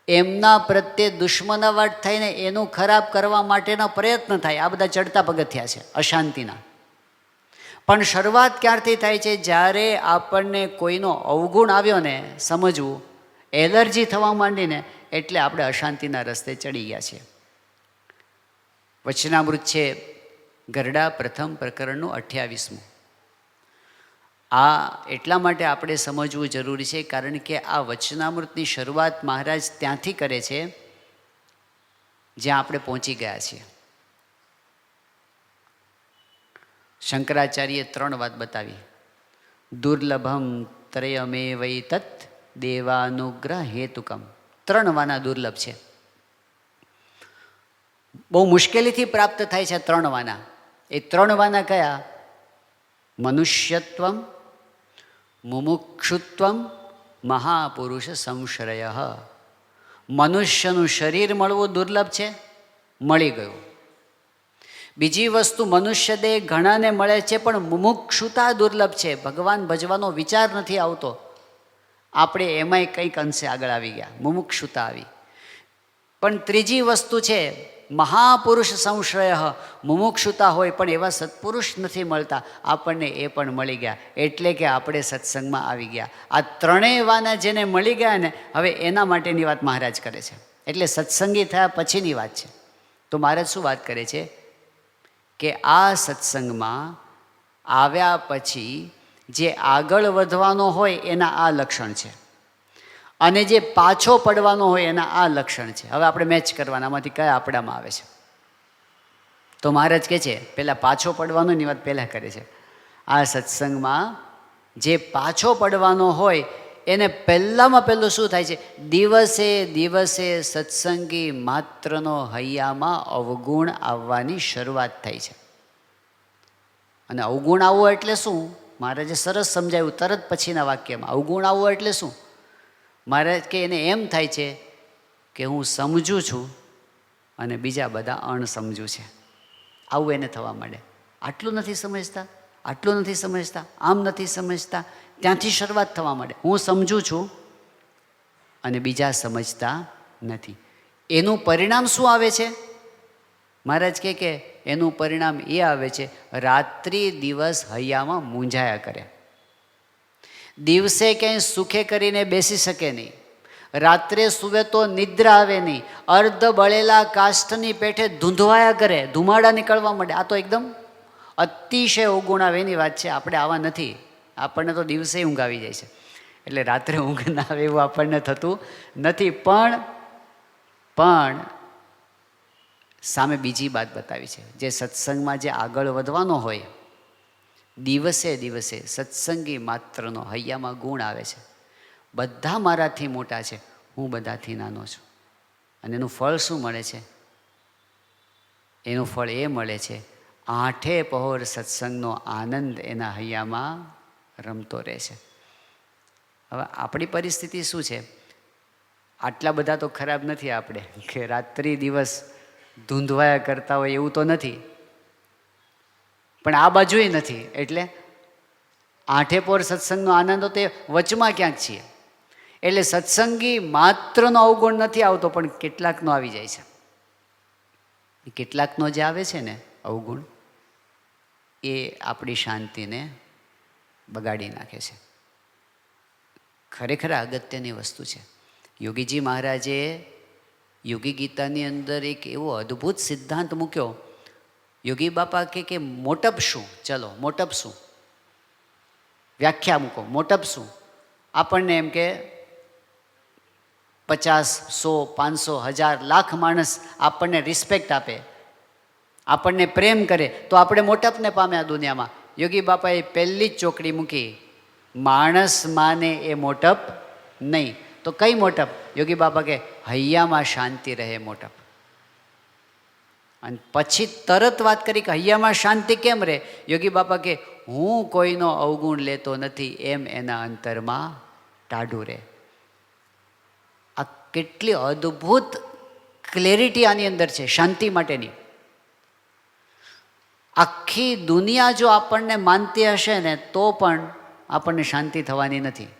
A: એમના પ્રત્યે દુશ્મનાવટ થઈને એનું ખરાબ કરવા માટેનો પ્રયત્ન થાય. આ બધા ચડતા પગથિયા છે અશાંતિના. પણ શરૂઆત ક્યારથી થાય છે? જ્યારે આપણને કોઈનો અવગુણ આવ્યો ને સમજવું, એલર્જી થવા માંડીને એટલે આપણે અશાંતિના રસ્તે ચડી ગયા છીએ. વચનામૃત છે ગરડા પ્રથમ પ્રકરણનું 28મું. આ એટલા માટે આપણે સમજવું જરૂરી છે કારણ કે આ વચનામૃતની શરૂઆત મહારાજ ત્યાંથી કરે છે જ્યાં આપણે પહોંચી ગયા છીએ. શંકરાચાર્યે 3 વાત બતાવી. દુર્લભમ ત્રયમેવૈતત દેવાનુગ્રહ હેતુકમ. 3 વાના દુર્લભ છે, બહુ મુશ્કેલીથી પ્રાપ્ત થાય છે 3 વાના. એ 3 વાના કયા? મનુષ્યત્વમ, મુમુક્ષુત્વમ, મહાપુરુષ સંશ્રય. મનુષ્યનું શરીર મળવું દુર્લભ છે, મળી ગયું. બીજી વસ્તુ, મનુષ્ય દેહ ઘણાને મળે છે પણ મુમુક્ષુતા દુર્લભ છે, ભગવાન ભજવાનો વિચાર નથી આવતો. આપણે એમાંય કંઈક અંશે આગળ આવી ગયા, મુમુક્ષુતા આવી. પણ ત્રીજી વસ્તુ છે મહાપુરુષ સંશ્રય. મુમુક્ષુતા હોય પણ એવા સત્પુરુષ નથી મળતા, આપણને એ પણ મળી ગયા. એટલે કે આપણે સત્સંગમાં આવી ગયા. આ 3 વાના જેને મળી ગયા ને, હવે એના માટેની વાત મહારાજ કરે છે. એટલે સત્સંગી થયા પછીની વાત છે. તો મહારાજ શું વાત કરે છે કે આ સત્સંગમાં આવ્યા પછી જે આગળ વધવાનો હોય એના આ લક્ષણ છે, અને જે પાછો પડવાનો હોય એના આ લક્ષણ છે. હવે આપણે મેચ કરવાના, આમાંથી કયા આપણામાં આવે છે. તો મહારાજ કહે છે પહેલાં પાછો પડવાનોની વાત પહેલાં કરે છે. આ સત્સંગમાં જે પાછો પડવાનો હોય એને પહેલાંમાં પહેલું શું થાય છે? દિવસે દિવસે સત્સંગી માત્રનો હૈયામાં અવગુણ આવવાની શરૂઆત થાય છે. અને અવગુણ આવવો એટલે શું? મહારાજે સરસ સમજાવ્યું તરત પછીના વાક્યમાં. અવગુણ આવવો એટલે શું? મહારાજ કે એને એમ થાય છે કે હું સમજું છું અને બીજા બધા અણસમજું છે. આવું એને થવા માંડે. આટલું નથી સમજતા, આટલું નથી સમજતા, આમ નથી સમજતા. ત્યાંથી શરૂઆત થવા માંડે. હું સમજું છું અને બીજા સમજતા નથી. એનું પરિણામ શું આવે છે? મહારાજ કહે કે એનું પરિણામ એ આવે છે, રાત્રિ દિવસ હૈયામાં મૂંઝાયા કરે. દિવસે ક્યાંય સુખે કરીને બેસી શકે નહીં, રાત્રે સૂવે તો નિદ્રા આવે નહીં, અર્ધ બળેલા કાષ્ઠની પેઠે ધૂંધવાયા કરે, ધુમાડા નીકળવા માંડે. આ તો એકદમ અતિશય અવગુણ આવે એની વાત છે. આપણે આવા નથી, આપણને તો દિવસે ઊંઘ આવી જાય છે, એટલે રાત્રે ઊંઘ ના આવે એવું આપણને થતું નથી. પણ સામે બીજી વાત બતાવી છે, જે સત્સંગમાં જે આગળ વધવાનો હોય, દિવસે દિવસે સત્સંગી માત્રનો હૈયામાં ગુણ આવે છે. બધા મારાથી મોટા છે, હું બધાથી નાનો છું. અને એનું ફળ શું મળે છે? એનું ફળ એ મળે છે, આઠે પહોર સત્સંગનો આનંદ એના હૈયામાં રમતો રહે છે. હવે આપણી પરિસ્થિતિ શું છે? આટલા બધા તો ખરાબ નથી આપણે કે રાત્રિ દિવસ ધૂંધવાયા કરતા હોય, એવું તો નથી. પણ આ બાજુએ નથી, એટલે આઠે પોર સત્સંગનો આનંદ તો તે વચમાં ક્યાંક છીએ. એટલે સત્સંગી માત્રનો અવગુણ નથી આવતો, પણ કેટલાકનો આવી જાય છે. કેટલાકનો જે આવે છે ને અવગુણ, એ આપણી શાંતિને બગાડી નાખે છે. ખરેખર અગત્યની વસ્તુ છે. યોગીજી મહારાજે યોગી ગીતાની અંદર એક એવો અદ્ભુત સિદ્ધાંત મૂક્યો. યોગી બાપા કે મોટપ શું? ચલો મોટપ શું? વ્યાખ્યા મૂકો. મોટપ શું? આપણને એમ કે 50, 100, 500, 1000, લાખ માણસ આપણને રિસ્પેક્ટ આપે, આપણને પ્રેમ કરે, તો આપણે મોટપને પામ્યા દુનિયામાં. યોગી બાપાએ પહેલી જ ચોકડી મૂકી, માણસ માને એ મોટપ નહીં. તો કઈ મોટપ? યોગી બાપા કે હૈયામાં શાંતિ રહે મોટપ. અને પછી તરત વાત કરી કે હૈયામાં શાંતિ કેમ રહે? યોગી બાપા કે હું કોઈનો અવગુણ લેતો નથી, એમ એના અંતરમાં ટાઢું રહે. આ કેટલી અદ્ભુત ક્લેરિટી આની અંદર છે શાંતિ માટેની. આખી દુનિયા જો આપણને માનતી હશે ને તો પણ આપણને શાંતિ થવાની નથી,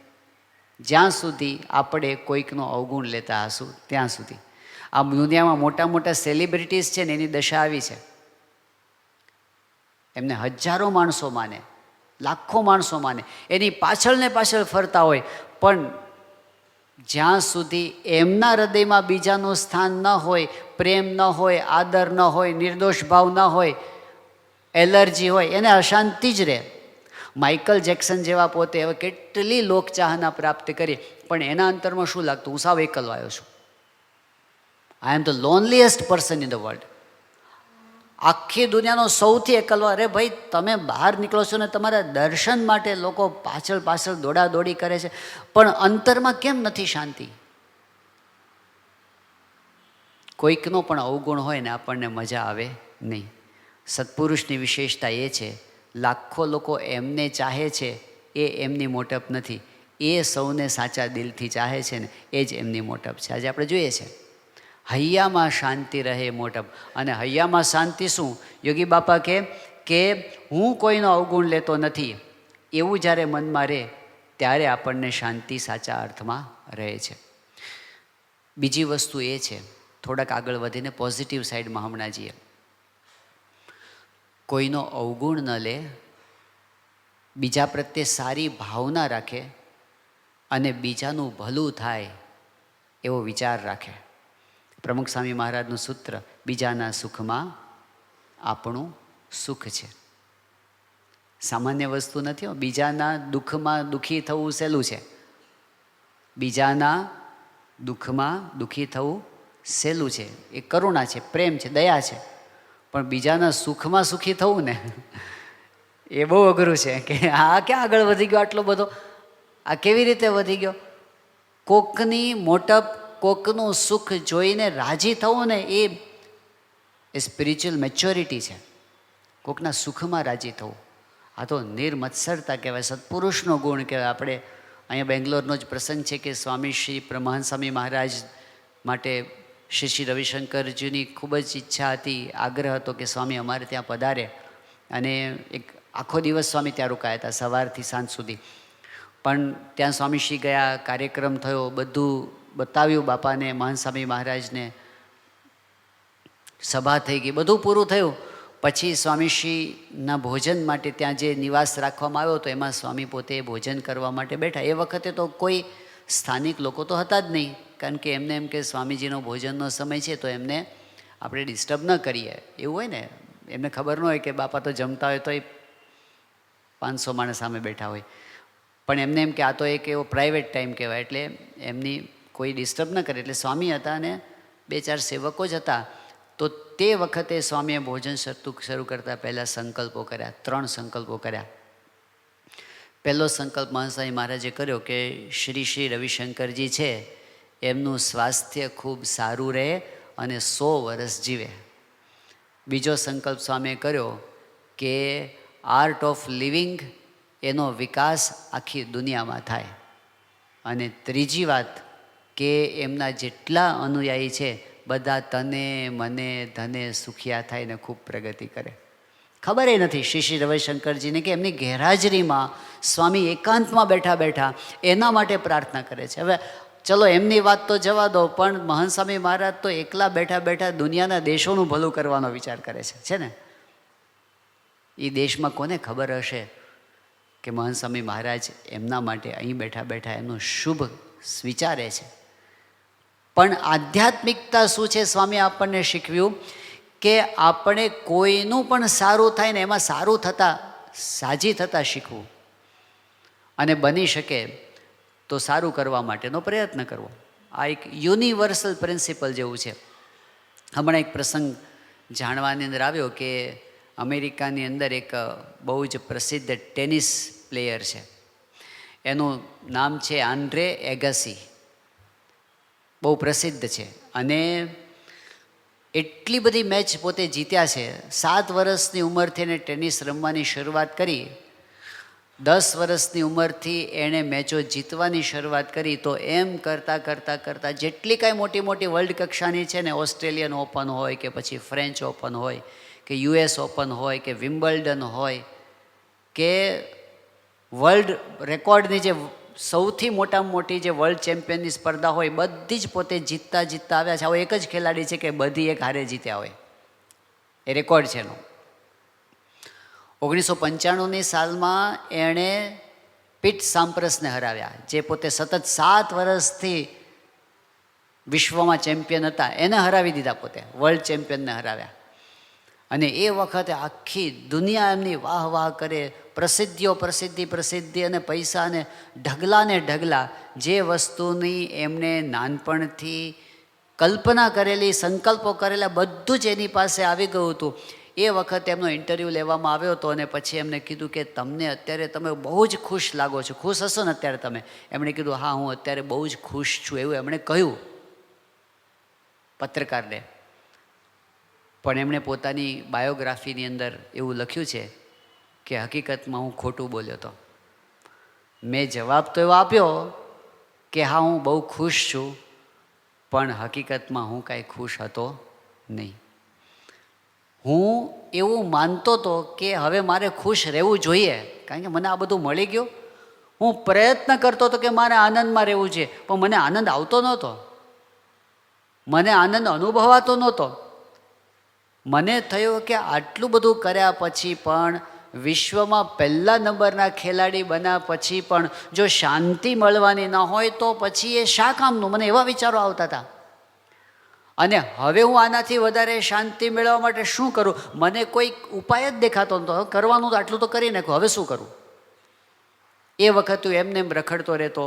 A: જ્યાં સુધી આપણે કોઈકનો અવગુણ લેતા હશું ત્યાં સુધી. આ દુનિયામાં મોટા મોટા સેલિબ્રિટીઝ છે ને, એની દશા આવી છે. એમને હજારો માણસો માને, લાખો માણસો માને, એની પાછળ ને પાછળ ફરતા હોય, પણ જ્યાં સુધી એમના હૃદયમાં બીજાનું સ્થાન ન હોય, પ્રેમ ન હોય, આદર ન હોય, નિર્દોષ ભાવ ન હોય, એલર્જી હોય, એને અશાંતિ જ રહે. માઇકલ જેક્સન જેવા પોતે હવે કેટલી લોકચાહના પ્રાપ્ત કરી, પણ એના અંતરમાં શું લાગતું? હું સાવ એકલો આવ્યો છું. I am the loneliest person in the world. આખી દુનિયાનો સૌથી એકલો. અરે ભાઈ, તમે બહાર નીકળો છો ને તમારા દર્શન માટે લોકો પાછળ પાછળ દોડાદોડી કરે છે, પણ અંતરમાં કેમ નથી શાંતિ? કોઈકનો પણ અવગુણ હોય ને આપણને મજા આવે નહીં. સત્પુરુષની વિશેષતા એ છે, લાખો લોકો એમને ચાહે છે, એ એમની મોટપ નથી. એ સૌને સાચા દિલથી ચાહે છે ને, એ જ એમની મોટપ છે. આજે આપણે જોઈએ છે, હૈયામાં શાંતિ રહે મોટપ. અને હૈયામાં શાંતિ શું? યોગી બાપા કે હું કોઈનો અવગુણ લેતો નથી, એવું જ્યારે મનમાં રહે ત્યારે આપણને શાંતિ સાચા અર્થમાં રહે છે. બીજી વસ્તુ એ છે, થોડાક આગળ વધીને પોઝિટિવ સાઈડમાં હમણાં જઈએ. કોઈનો અવગુણ ન લે, બીજા પ્રત્યે સારી ભાવના રાખે અને બીજાનું ભલું થાય એવો વિચાર રાખે. પ્રમુખ સ્વામી મહારાજનું સૂત્ર, બીજાના સુખમાં આપણું સુખ છે. સામાન્ય વસ્તુ નથી હો. બીજાના દુઃખમાં દુઃખી થવું સહેલું છે. બીજાના દુઃખમાં દુઃખી થવું સહેલું છે. એ કરુણા છે, પ્રેમ છે, દયા છે. પણ બીજાના સુખમાં સુખી થવું ને, એ બહુ અઘરું છે. કે આ ક્યાં આગળ વધી ગયો આટલો બધો? આ કેવી રીતે વધી ગયો? કોકની મોટપ, કોકનું સુખ જોઈને રાજી થવું ને, એ સ્પિરિચ્યુઅલ મેચ્યોરિટી છે. કોકના સુખમાં રાજી થવું, આ તો નિર્મત્સરતા કહેવાય, સત્પુરુષનો ગુણ કહેવાય. આપણે અહીંયા બેંગ્લોરનો જ પ્રસંગ છે કે સ્વામી શ્રી બ્રહ્માનંદ સ્વામી મહારાજ માટે શ્રી રવિશંકરજીની ખૂબ જ ઈચ્છા હતી, આગ્રહ હતો કે સ્વામી અમારે ત્યાં પધારે. અને એક આખો દિવસ સ્વામી ત્યાં રોકાયા હતા, સવારથી સાંજ સુધી. પણ ત્યાં સ્વામીશ્રી ગયા, કાર્યક્રમ થયો, બધું બતાવ્યું બાપાને, મહાન સ્વામી મહારાજને, સભા થઈ ગઈ, બધું પૂરું થયું. પછી સ્વામીશ્રીના ભોજન માટે ત્યાં જે નિવાસ રાખવામાં આવ્યો હતો એમાં સ્વામી પોતે ભોજન કરવા માટે બેઠા. એ વખતે તો કોઈ સ્થાનિક લોકો તો હતા જ નહીં, કારણ કે એમને એમ કે સ્વામીજીનો ભોજનનો સમય છે તો એમને આપણે ડિસ્ટર્બ ન કરીએ એવું હોય ને. એમને ખબર ન હોય કે બાપા તો જમતા હોય તો એ 500 માણસ સામે બેઠા હોય, પણ એમને એમ કે આ તો એક એવો પ્રાઇવેટ ટાઈમ કહેવાય એટલે એમની કોઈ ડિસ્ટર્બ ન કરે. એટલે સ્વામી હતા અને 2-4 સેવકો જ હતા. તો તે વખતે સ્વામીએ ભોજન શરૂ કરતાં પહેલાં સંકલ્પો કર્યા, 3 સંકલ્પો કર્યા. પહેલો સંકલ્પ મહાસ્વામી મહારાજે કર્યો કે શ્રી રવિશંકરજી છે એમનું સ્વાસ્થ્ય ખૂબ સારું રહે અને 100 વર્ષ જીવે. બીજો સંકલ્પ સ્વામીએ કર્યો કે આર્ટ ઓફ લિવિંગ એનો વિકાસ આખી દુનિયામાં થાય. અને ત્રીજી વાત કે એમના જેટલા અનુયાયી છે બધા તને મને ધને સુખિયા થાય ને ખૂબ પ્રગતિ કરે. ખબર એ નથી શ્રી રવિશંકરજીને કે એમની ગેરહાજરીમાં સ્વામી એકાંતમાં બેઠા બેઠા એના માટે પ્રાર્થના કરે છે. હવે ચલો એમની વાત તો જવા દો, પણ મહંત સ્વામી મહારાજ તો એકલા બેઠા બેઠા દુનિયાના દેશોનું ભલું કરવાનો વિચાર કરે છે ને. એ દેશમાં કોને ખબર હશે કે મહંત સ્વામી મહારાજ એમના માટે અહીં બેઠા બેઠા એમનું શુભ વિચારે છે. પણ આધ્યાત્મિકતા શું છે સ્વામી આપણને શીખવ્યું કે આપણે કોઈનું પણ સારું થાય ને એમાં સારું થતાં સાજી થતાં શીખવું, અને બની શકે તો સારું કરવા માટેનો પ્રયત્ન કરવો. આ એક યુનિવર્સલ પ્રિન્સિપલ જેવું છે. હમણાં એક પ્રસંગ જાણવાની અંદર આવ્યો કે અમેરિકાની અંદર એક બહુ જ પ્રસિદ્ધ ટેનિસ પ્લેયર છે, એનું નામ છે આન્ડ્રે એગાસી. બહુ પ્રસિદ્ધ છે અને એટલી બધી મેચ પોતે જીત્યા છે. 7 વર્ષની ઉંમરથી એને ટેનિસ રમવાની શરૂઆત કરી. 10 વર્ષની ઉંમરથી એણે મેચો જીતવાની શરૂઆત કરી. તો એમ કરતાં કરતાં કરતાં જેટલી કાંઈ મોટી મોટી વર્લ્ડ કક્ષાની છે ને, ઓસ્ટ્રેલિયન ઓપન હોય કે પછી ફ્રેન્ચ ઓપન હોય કે US ઓપન હોય કે વિમ્બલ્ડન હોય કે વર્લ્ડ રેકોર્ડની જે સૌથી મોટામાં મોટી જે વર્લ્ડ ચેમ્પિયનની સ્પર્ધા હોય બધી જ પોતે જીતતા જીતતા આવ્યા છે. આવો એક જ ખેલાડી છે કે બધી એક હારે જીત્યા હોય, એ રેકોર્ડ છે એનો. 1995ની સાલમાં એણે પીટ સામ્પ્રસને હરાવ્યા, જે પોતે સતત 7 વર્ષથી વિશ્વમાં ચેમ્પિયન હતા. એને હરાવી દીધા, પોતે વર્લ્ડ ચેમ્પિયનને હરાવ્યા. અને એ વખતે આખી દુનિયા એમની વાહ વાહ કરે, પ્રસિદ્ધિ અને પૈસા અને ઢગલા ને ઢગલા. જે વસ્તુની એમને નાનપણથી કલ્પના કરેલી, સંકલ્પો કરેલા બધું જ એની પાસે આવી ગયું હતું. એ વખતે એમનો ઇન્ટરવ્યૂ લેવામાં આવ્યો હતો અને પછી એમને કીધું કે તમને અત્યારે તમે બહુ જ ખુશ લાગો છો, ખુશ હશો ને અત્યારે તમે? એમણે કીધું હા, હું અત્યારે બહુ જ ખુશ છું, એવું એમણે કહ્યું પત્રકારને. પણ એમણે પોતાની બાયોગ્રાફીની અંદર એવું લખ્યું છે કે હકીકતમાં હું ખોટું બોલ્યો હતો. મેં જવાબ તો એવો આપ્યો કે હા હું બહુ ખુશ છું, પણ હકીકતમાં હું કાંઈ ખુશ હતો નહીં. હું એવું માનતો હતો કે હવે મારે ખુશ રહેવું જોઈએ, કારણ કે મને આ બધું મળી ગયું. હું પ્રયત્ન કરતો હતો કે મારે આનંદમાં રહેવું છે, પણ મને આનંદ આવતો નહોતો, મને આનંદ અનુભવાતો નહોતો. મને થયું કે આટલું બધું કર્યા પછી પણ, વિશ્વમાં પહેલા નંબરના ખેલાડી બન્યા પછી પણ જો શાંતિ મળવાની ન હોય તો પછી એ શા કામનું? મને એવા વિચારો આવતા હતા. અને હવે હું આનાથી વધારે શાંતિ મેળવવા માટે શું કરું? મને કોઈ ઉપાય જ દેખાતો નહોતો. કરવાનું તો આટલું તો કરી નાખ્યું, હવે શું કરું? એ વખત હું એમને એમ રખડતો રહેતો,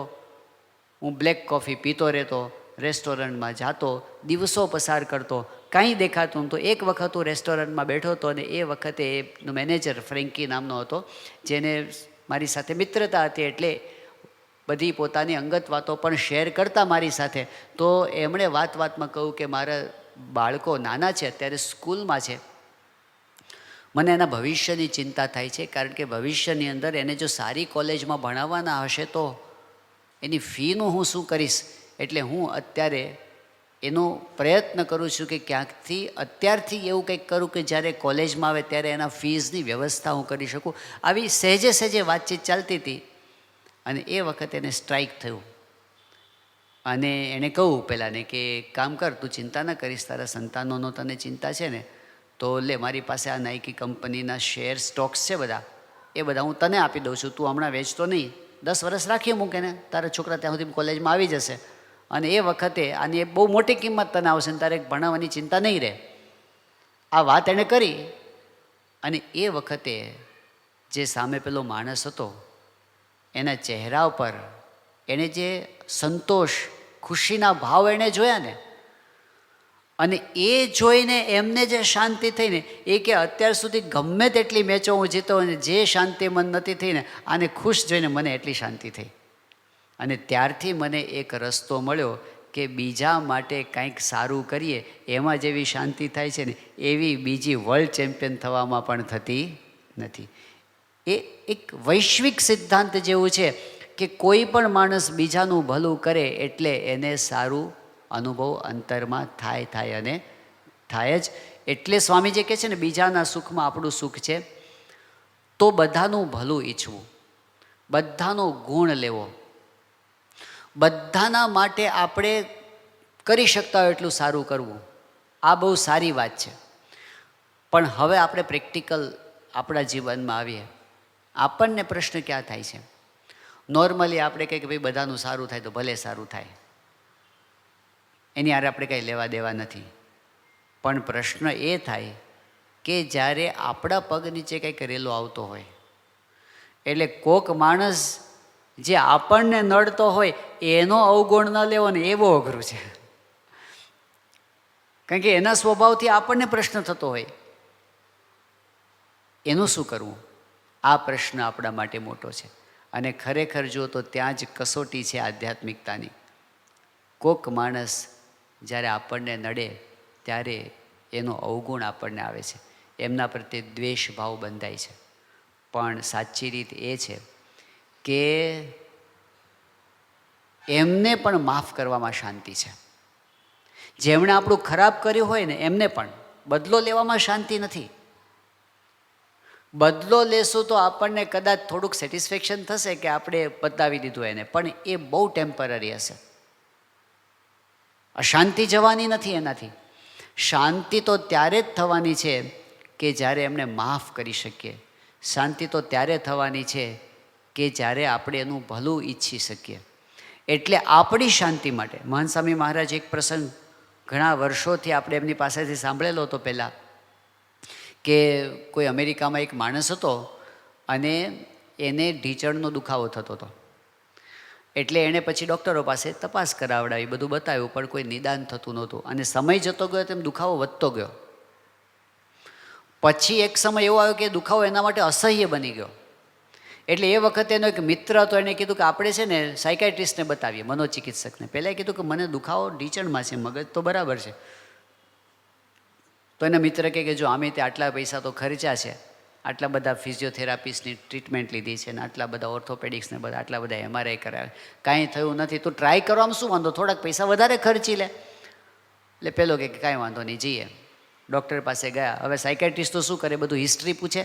A: હું બ્લેક કોફી પીતો રહેતો, રેસ્ટોરન્ટમાં જાતો, દિવસો પસાર કરતો, કાંઈ દેખાતું તો. એક વખત હું રેસ્ટોરન્ટમાં બેઠો હતો અને એ વખતે એનો મેનેજર ફ્રેન્કી નામનો હતો, જેને મારી સાથે મિત્રતા હતી એટલે બધી પોતાની અંગત વાતો પણ શેર કરતા મારી સાથે. તો એમણે વાતમાં કહ્યું કે મારા બાળકો નાના છે, અત્યારે સ્કૂલમાં છે, મને એના ભવિષ્યની ચિંતા થાય છે, કારણ કે ભવિષ્યની અંદર એને જો સારી કોલેજમાં ભણાવવાના હશે તો એની ફીનું હું શું કરીશ? એટલે હું અત્યારે એનો પ્રયત્ન કરું છું કે ક્યાંકથી અત્યારથી એવું કંઈક કરું કે જ્યારે કોલેજમાં આવે ત્યારે એના ફીઝની વ્યવસ્થા હું કરી શકું. આવી સહેજે સહેજે વાતચીત ચાલતી હતી અને એ વખતે એને સ્ટ્રાઇક થયું. અને એણે કહું પહેલાંને કે કામ કર, તું ચિંતા ન કરીશ, તારા સંતાનોનો તને ચિંતા છે ને, તો લે મારી પાસે આ નાઇકી કંપનીના શેર સ્ટોક્સ છે બધા, એ બધા હું તને આપી દઉં છું, તું હમણાં વેચતો નહીં, 10 વર્ષ રાખીએ મૂકે ને, તારા છોકરા ત્યાં સુધી કોલેજમાં આવી જશે અને એ વખતે આની એ બહુ મોટી કિંમત તને આવશે ને તારે ભણાવવાની ચિંતા નહીં રહે. આ વાત એણે કરી અને એ વખતે જે સામે પેલો માણસ હતો એના ચહેરા ઉપર એણે જે સંતોષ, ખુશીના ભાવ એણે જોયા ને, અને એ જોઈને એમને જે શાંતિ થઈ ને, એ કે અત્યાર સુધી ગમે તેટલી મેચો હું જીતો અને જે શાંતિ મન નથી થઈ ને, આને ખુશ જોઈને મને એટલી શાંતિ થઈ. અને ત્યારથી મને એક રસ્તો મળ્યો કે બીજા માટે કંઈક સારું કરીએ એમાં જેવી શાંતિ થાય છે ને, એવી બીજી વર્લ્ડ ચેમ્પિયન થવામાં પણ થતી નથી. એ એક વૈશ્વિક સિદ્ધાંત જેવું છે કે કોઈ પણ માણસ બીજાનું ભલું કરે એટલે એને સારું અનુભવ અંતરમાં થાય અને થાય જ. એટલે સ્વામીજી કહે છે ને, બીજાના સુખમાં આપણું સુખ છે. તો બધાનું ભલું ઈચ્છવું, બધાનો ગુણ લેવો, બધાના માટે આપણે કરી શકતા હોય એટલું સારું કરવું, આ બહુ સારી વાત છે. પણ હવે આપણે પ્રેક્ટિકલ આપણા જીવનમાં આવીએ, આપણને પ્રશ્ન ક્યાં થાય છે? નોર્મલી આપણે કહીએ કે ભાઈ બધાનું સારું થાય તો ભલે સારું થાય, એની હારે આપણે કંઈ લેવા દેવા નથી. પણ પ્રશ્ન એ થાય કે જ્યારે આપણા પગ નીચે કંઈક રેલો આવતો હોય, એટલે કોક માણસ જે આપણને નડતો હોય એનો અવગુણ ન લેવો ને, એ બહુ અઘરું છે. કારણ કે એના સ્વભાવથી આપણને પ્રશ્ન થતો હોય, એનું શું કરવું? આ પ્રશ્ન આપણા માટે મોટો છે. અને ખરેખર જુઓ તો ત્યાં જ કસોટી છે આધ્યાત્મિકતાની. કોક માણસ જ્યારે આપણને નડે ત્યારે એનો અવગુણ આપણને આવે છે, એમના પ્રત્યે દ્વેષ ભાવ બંધાય છે. પણ સાચી રીત એ છે કે એમને પણ માફ કરવામાં શાંતિ છે. જેમણે આપણું ખરાબ કર્યું હોય ને એમને પણ બદલો લેવામાં શાંતિ નથી. બદલો લેશું તો આપણને કદાચ થોડુંક સેટિસ્ફેક્શન થશે કે આપણે બતાવી દીધું એને, પણ એ બહુ ટેમ્પરરી હશે. અશાંતિ જવાની નથી એનાથી. શાંતિ તો ત્યારે જ થવાની છે કે જ્યારે એમને માફ કરી શકીએ. શાંતિ તો ત્યારે થવાની છે કે જ્યારે આપણે એનું ભલું ઈચ્છી શકીએ. એટલે આપણી શાંતિ માટે મહાન સ્વામી મહારાજ એક પ્રસંગ ઘણા વર્ષોથી આપણે એમની પાસેથી સાંભળેલો હતો પહેલાં, કે કોઈ અમેરિકામાં એક માણસ હતો અને એને ઢીંચણનો દુખાવો થતો હતો. એટલે એણે પછી ડૉક્ટરો પાસે તપાસ કરાવડાવી, બધું બતાવ્યું, પણ કોઈ નિદાન થતું નહોતું. અને સમય જતો ગયો તેમ દુખાવો વધતો ગયો. પછી એક સમય એવો આવ્યો કે દુખાવો એના માટે અસહ્ય બની ગયો. એટલે એ વખતે એનો એક મિત્ર હતો, એણે કીધું કે આપણે છે ને સાયકાઇટ્રિસ્ટને બતાવીએ, મનોચિકિત્સકને. પહેલાં કીધું કે મને દુખાવો ઢીંચણમાં છે, મગજ તો બરાબર છે. તો એના મિત્ર કહે કે જો આમે તે આટલા પૈસા તો ખર્ચ્યા છે, આટલા બધા ફિઝિયોથેરાપિસ્ટની ટ્રીટમેન્ટ લીધી છે, ને આટલા બધા ઓર્થોપેડિક્સને બધા આટલા બધા MRI કરાવે, કાંઈ થયું નથી, તો ટ્રાય કરવામાં શું વાંધો, થોડાક પૈસા વધારે ખર્ચી લે. એટલે પેલો કે કાંઈ વાંધો નહીં, જઈએ. ડૉક્ટર પાસે ગયા. હવે સાયકાઇટ્રિસ્ટ તો શું કરે, બધું હિસ્ટ્રી પૂછે.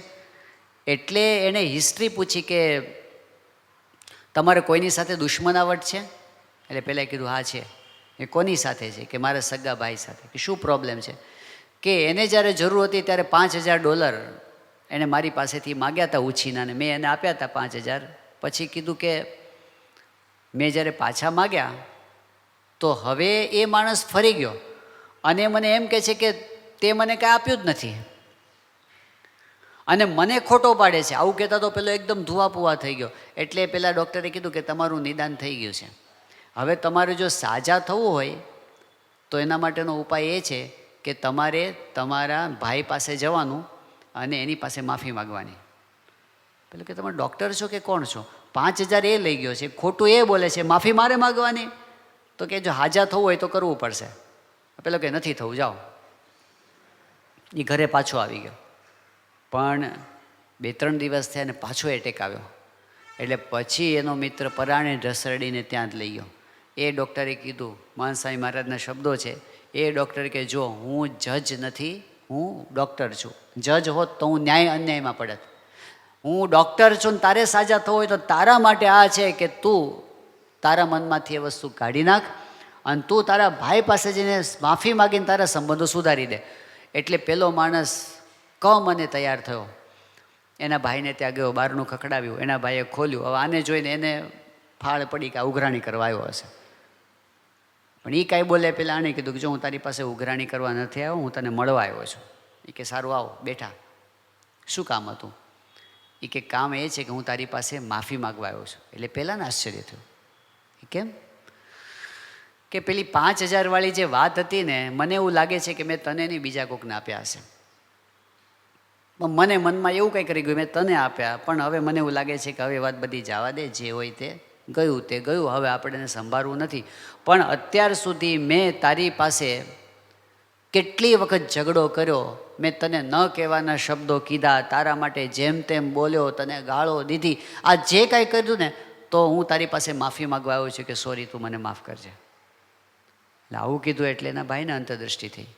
A: એટલે એણે હિસ્ટ્રી પૂછી કે તમારે કોઈની સાથે દુશ્મનાવટ છે? એટલે પહેલાં કીધું હા છે. એ કોની સાથે છે? કે મારા સગા ભાઈ સાથે. કે શું પ્રોબ્લેમ છે? કે એને જ્યારે જરૂર હતી ત્યારે $5000 એણે મારી પાસેથી માગ્યા હતા ઉછીના, ને મેં એને આપ્યા હતા 5000. પછી કીધું કે મેં જ્યારે પાછા માગ્યા તો હવે એ માણસ ફરી ગયો અને મને એમ કહે છે કે તે મને કાંઈ આપ્યું જ નથી અને મને ખોટો પાડે છે. આવું કહેતા તો પેલો એકદમ ધુઆપુઆ થઈ ગયો. એટલે પેલા ડૉક્ટરે કીધું કે તમારું નિદાન થઈ ગયું છે. હવે તમારે જો સાજા થવું હોય તો એના માટેનો ઉપાય એ છે કે તમારે તમારા ભાઈ પાસે જવાનું અને એની પાસે માફી માગવાની. પેલું કે તમે ડૉક્ટર છો કે કોણ છો? 5000 એ લઈ ગયો છે, ખોટું એ બોલે છે, માફી મારે માગવાની? તો કે જો હાજા થવું હોય તો કરવું પડશે. પેલો કે નથી થવું, જાઓ. એ ઘરે પાછો આવી ગયો. પણ 2-3 દિવસ થયા ને પાછો એટેક આવ્યો. એટલે પછી એનો મિત્ર પરાણે ઢસડીને ત્યાં જ લઈ ગયો. એ ડૉક્ટરે કીધું, મહાન સ્વામી મહારાજના શબ્દો છે, એ ડૉક્ટરે કે જો હું જજ નથી, હું ડૉક્ટર છું. જજ હોત તો હું ન્યાય અન્યાયમાં પડત. હું ડૉક્ટર છું ને તારે સાજા થવું હોય તો તારા માટે આ છે કે તું તારા મનમાંથી એ વસ્તુ કાઢી નાખ અને તું તારા ભાઈ પાસે જઈને માફી માગીને તારા સંબંધો સુધારી દે. એટલે પેલો માણસ મને તૈયાર થયો, એના ભાઈને ત્યાં ગયો, બહારનું ખખડાવ્યું, એના ભાઈએ ખોલ્યું. હવે આને જોઈને એને ફાળ પડી કે આ ઉઘરાણી કરવા આવ્યો હશે. પણ એ કાંઈ બોલે પહેલાં આણે કીધું કે જો હું તારી પાસે ઉઘરાણી કરવા નથી આવ્યો, હું તને મળવા આવ્યો છું. એ કે સારું આવો, બેઠા. શું કામ હતું? એ કે કામ એ છે કે હું તારી પાસે માફી માગવા આવ્યો છું. એટલે પહેલાં આશ્ચર્ય થયું. એ કેમ? કે પેલી 5000 વાળી જે વાત હતી ને, મને એવું લાગે છે કે મેં તને નહીં બીજા કોકને આપ્યા હશે. મને મનમાં એવું કંઈ કરી ગયું, મેં તને આપ્યા, પણ હવે મને એવું લાગે છે કે હવે વાત બધી જવા દે, જે હોય તે ગયું, હવે આપણે એને સંભાળવું નથી. પણ અત્યાર સુધી મેં તારી પાસે કેટલી વખત ઝઘડો કર્યો, મેં તને ન કહેવાના શબ્દો કીધા, તારા માટે જેમ તેમ બોલ્યો, તને ગાળો દીધી, આ જે કાંઈ કર્યું ને, તો હું તારી પાસે માફી માગવા આવ્યો છું કે સોરી, તું મને માફ કરજે. એટલે આવું કીધું એટલે એના ભાઈને અંતરદૃષ્ટિ થઈ.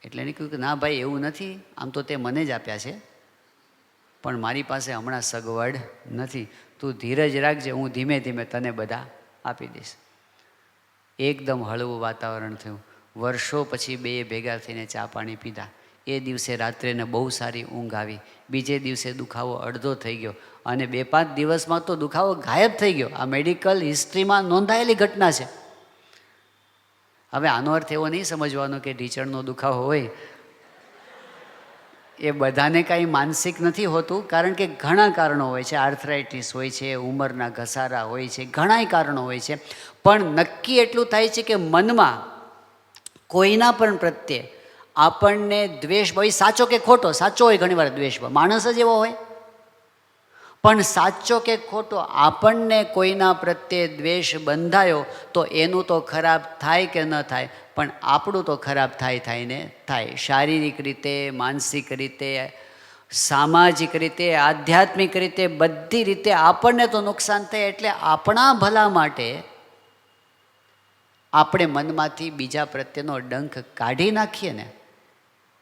A: એટલે એને કહ્યું કે ના ભાઈ, એવું નથી, આમ તો તે મને જ આપ્યા છે, પણ મારી પાસે હમણાં સગવડ નથી, તું ધીરજ રાખજે, હું ધીમે ધીમે તને બધા આપી દઈશ. એકદમ હળવું વાતાવરણ થયું. વર્ષો પછી બે ભેગા થઈને ચા પાણી પીધા. એ દિવસે રાત્રેને બહુ સારી ઊંઘ આવી. બીજે દિવસે દુખાવો અડધો થઈ ગયો અને 2-5 દિવસમાં તો દુખાવો ગાયબ થઈ ગયો. આ મેડિકલ હિસ્ટ્રીમાં નોંધાયેલી ઘટના છે. હવે આનો અર્થ એવો નહીં સમજવાનો કે ઢીચણનો દુખાવો હોય એ બધાને કાંઈ માનસિક નથી હોતું, કારણ કે ઘણા કારણો હોય છે. આર્થરાઇટિસ હોય છે, ઉંમરના ઘસારા હોય છે, ઘણાય કારણો હોય છે. પણ નક્કી એટલું થાય છે કે મનમાં કોઈના પણ પ્રત્યે આપણને દ્વેષ હોય, સાચો કે ખોટો, સાચો હોય ઘણીવાર દ્વેષ, માણસ જ એવો હોય. પણ સાચો કે ખોટો આપણને કોઈના પ્રત્યે દ્વેષ બંધાયો તો એનું તો ખરાબ થાય કે ન થાય, પણ આપણું તો ખરાબ થાય ને થાય. શારીરિક રીતે, માનસિક રીતે, સામાજિક રીતે, આધ્યાત્મિક રીતે, બધી રીતે આપણને તો નુકસાન થાય. એટલે આપણા ભલા માટે આપણે મનમાંથી બીજા પ્રત્યેનો ડંખ કાઢી નાખીએ ને,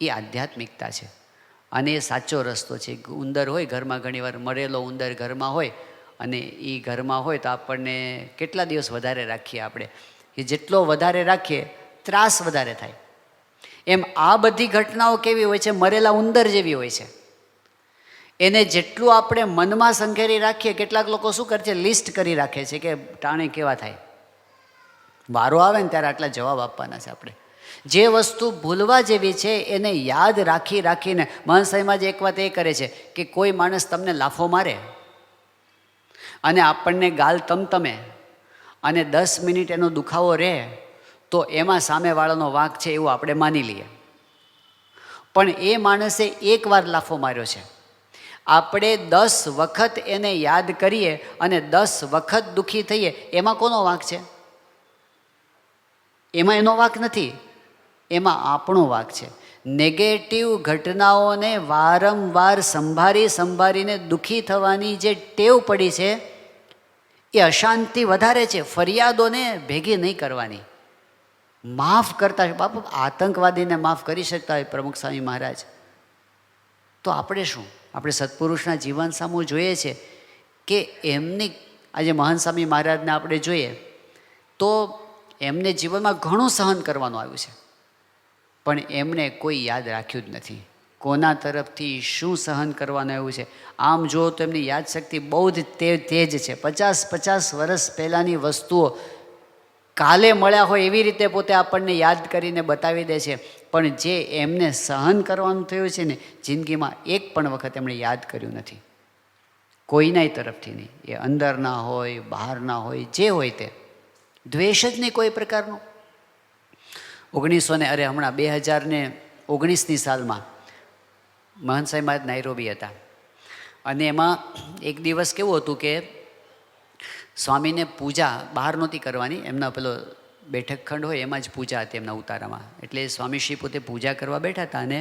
A: એ આધ્યાત્મિકતા છે. અને એ સાચો રસ્તો છે. ઉંદર હોય ઘરમાં, ઘણીવાર મરેલો ઉંદર ઘરમાં હોય અને એ ઘરમાં હોય તો આપણને કેટલા દિવસ વધારે રાખીએ આપણે, એ જેટલો વધારે રાખીએ ત્રાસ વધારે થાય. એમ આ બધી ઘટનાઓ કેવી હોય છે? મરેલા ઉંદર જેવી હોય છે. એને જેટલું આપણે મનમાં સંઘેરી રાખીએ, કેટલાક લોકો શું કરે છે, લિસ્ટ કરી રાખે છે કે ટાણે કેવા થાય, વારો આવે ને ત્યારે આટલા જવાબ આપવાના છે આપણે. જે વસ્તુ ભૂલવા જેવી છે એને યાદ રાખીને, મહંત સાહેબમાં જ એક વાત એ કરે છે કે કોઈ માણસ તમને લાફો મારે અને આપણને ગાલ તમતમે અને 10 મિનિટ એનો દુખાવો રહે તો એમાં સામેવાળાનો વાંક છે એવું આપણે માની લઈએ. પણ એ માણસે એકવાર લાફો માર્યો છે, આપણે 10 વખત એને યાદ કરીએ અને 10 વખત દુઃખી થઈએ, એમાં કોનો વાંક છે? એમાં એનો વાંક નથી, એમાં આપણો વાંક છે. નેગેટિવ ઘટનાઓને વારંવાર સંભાળીને દુઃખી થવાની જે ટેવ પડી છે એ અશાંતિ વધારે છે. ફરિયાદોને ભેગી નહીં કરવાની, માફ કરતા. બાપુ, આતંકવાદીને માફ કરી શકતા હોય પ્રમુખ સ્વામી મહારાજ, તો આપણે શું? આપણે સત્પુરુષના જીવન સામું જોઈએ છે કે એમની, આજે મહંત સ્વામી મહારાજને આપણે જોઈએ તો એમને જીવનમાં ઘણું સહન કરવાનું આવ્યું છે, પણ એમણે કોઈ યાદ રાખ્યું જ નથી કોના તરફથી શું સહન કરવાનું આવ્યું છે. આમ જુઓ તો એમની યાદશક્તિ બહુ જ તેજ છે. 50 વર્ષ પહેલાંની વસ્તુઓ કાલે મળ્યા હોય એવી રીતે પોતે આપણને યાદ કરીને બતાવી દે છે. પણ જે એમને સહન કરવાનું થયું છે ને, જિંદગીમાં એક પણ વખત એમણે યાદ કર્યું નથી, કોઈનાય તરફથી નહીં. એ અંદરના હોય, બહારના હોય, જે હોય તે દ્વેષ જ નહીં કોઈ પ્રકારનો. 2019ની સાલમાં મહંત સાહેબ મહારાજ નાઇરોબી હતા અને એમાં એક દિવસ કેવું હતું કે સ્વામીને પૂજા બહાર નહોતી કરવાની, એમના પેલો બેઠક ખંડ હોય એમાં જ પૂજા હતી એમના ઉતારામાં. એટલે સ્વામીશ્રી પોતે પૂજા કરવા બેઠા હતા અને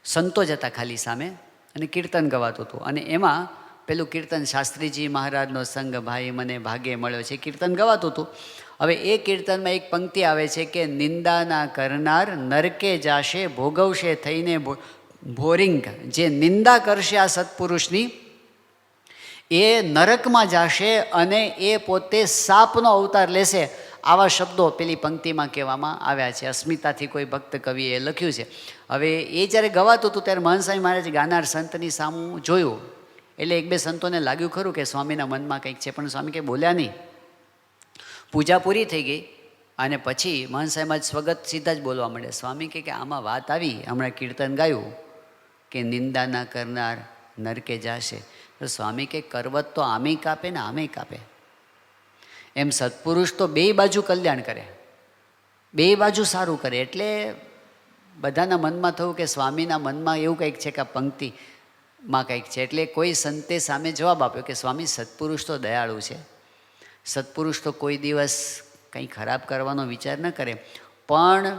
A: સંતો જ હતા ખાલી સામે અને કીર્તન ગવાતું હતું. અને એમાં પેલું કીર્તન શાસ્ત્રીજી મહારાજનો સંગ ભાઈ મને ભાગે મળ્યો છે કીર્તન ગવાતું હતું. હવે એ કીર્તનમાં એક પંક્તિ આવે છે કે નિંદાના કરનાર નરકે જાશે ભોગવશે થઈને ભોરિંગ. જે નિંદા કરશે આ સત્પુરુષની એ નરકમાં જાશે અને એ પોતે સાપનો અવતાર લેશે. આવા શબ્દો પેલી પંક્તિમાં કહેવામાં આવ્યા છે. અસ્મિતાથી કોઈ ભક્ત કવિએ લખ્યું છે. હવે એ જ્યારે ગવાતું હતું ત્યારે મહંત સ્વામી મહારાજે ગાનાર સંતની સામું જોયું, એટલે એક બે સંતોને લાગ્યું ખરું કે સ્વામીના મનમાં કંઈક છે, પણ સ્વામી કંઈ બોલ્યા નહીં. પૂજા પૂરી થઈ ગઈ અને પછી મહંત સ્વામી મહારાજ સ્વગત સીધા જ બોલવા માંડ્યા. સ્વામી કે આમાં વાત આવી, હમણાં કીર્તન ગાયું કે નિંદા ના કરનાર નરકે જાશે. તો સ્વામી કે કરવત તો આમે કાપે ને આમે કાપે. એમ સત્પુરુષ તો બે બાજુ કલ્યાણ કરે, બે બાજુ સારું કરે. એટલે બધાના મનમાં થયું કે સ્વામીના મનમાં એવું કંઈક છે કે આ પંક્તિમાં કંઈક છે. એટલે કોઈ સંતે સામે જવાબ આપ્યો કે સ્વામી સત્પુરુષ તો દયાળુ છે, સત્પુરુષ તો કોઈ દિવસ કંઈ ખરાબ કરવાનો વિચાર ન કરે, પણ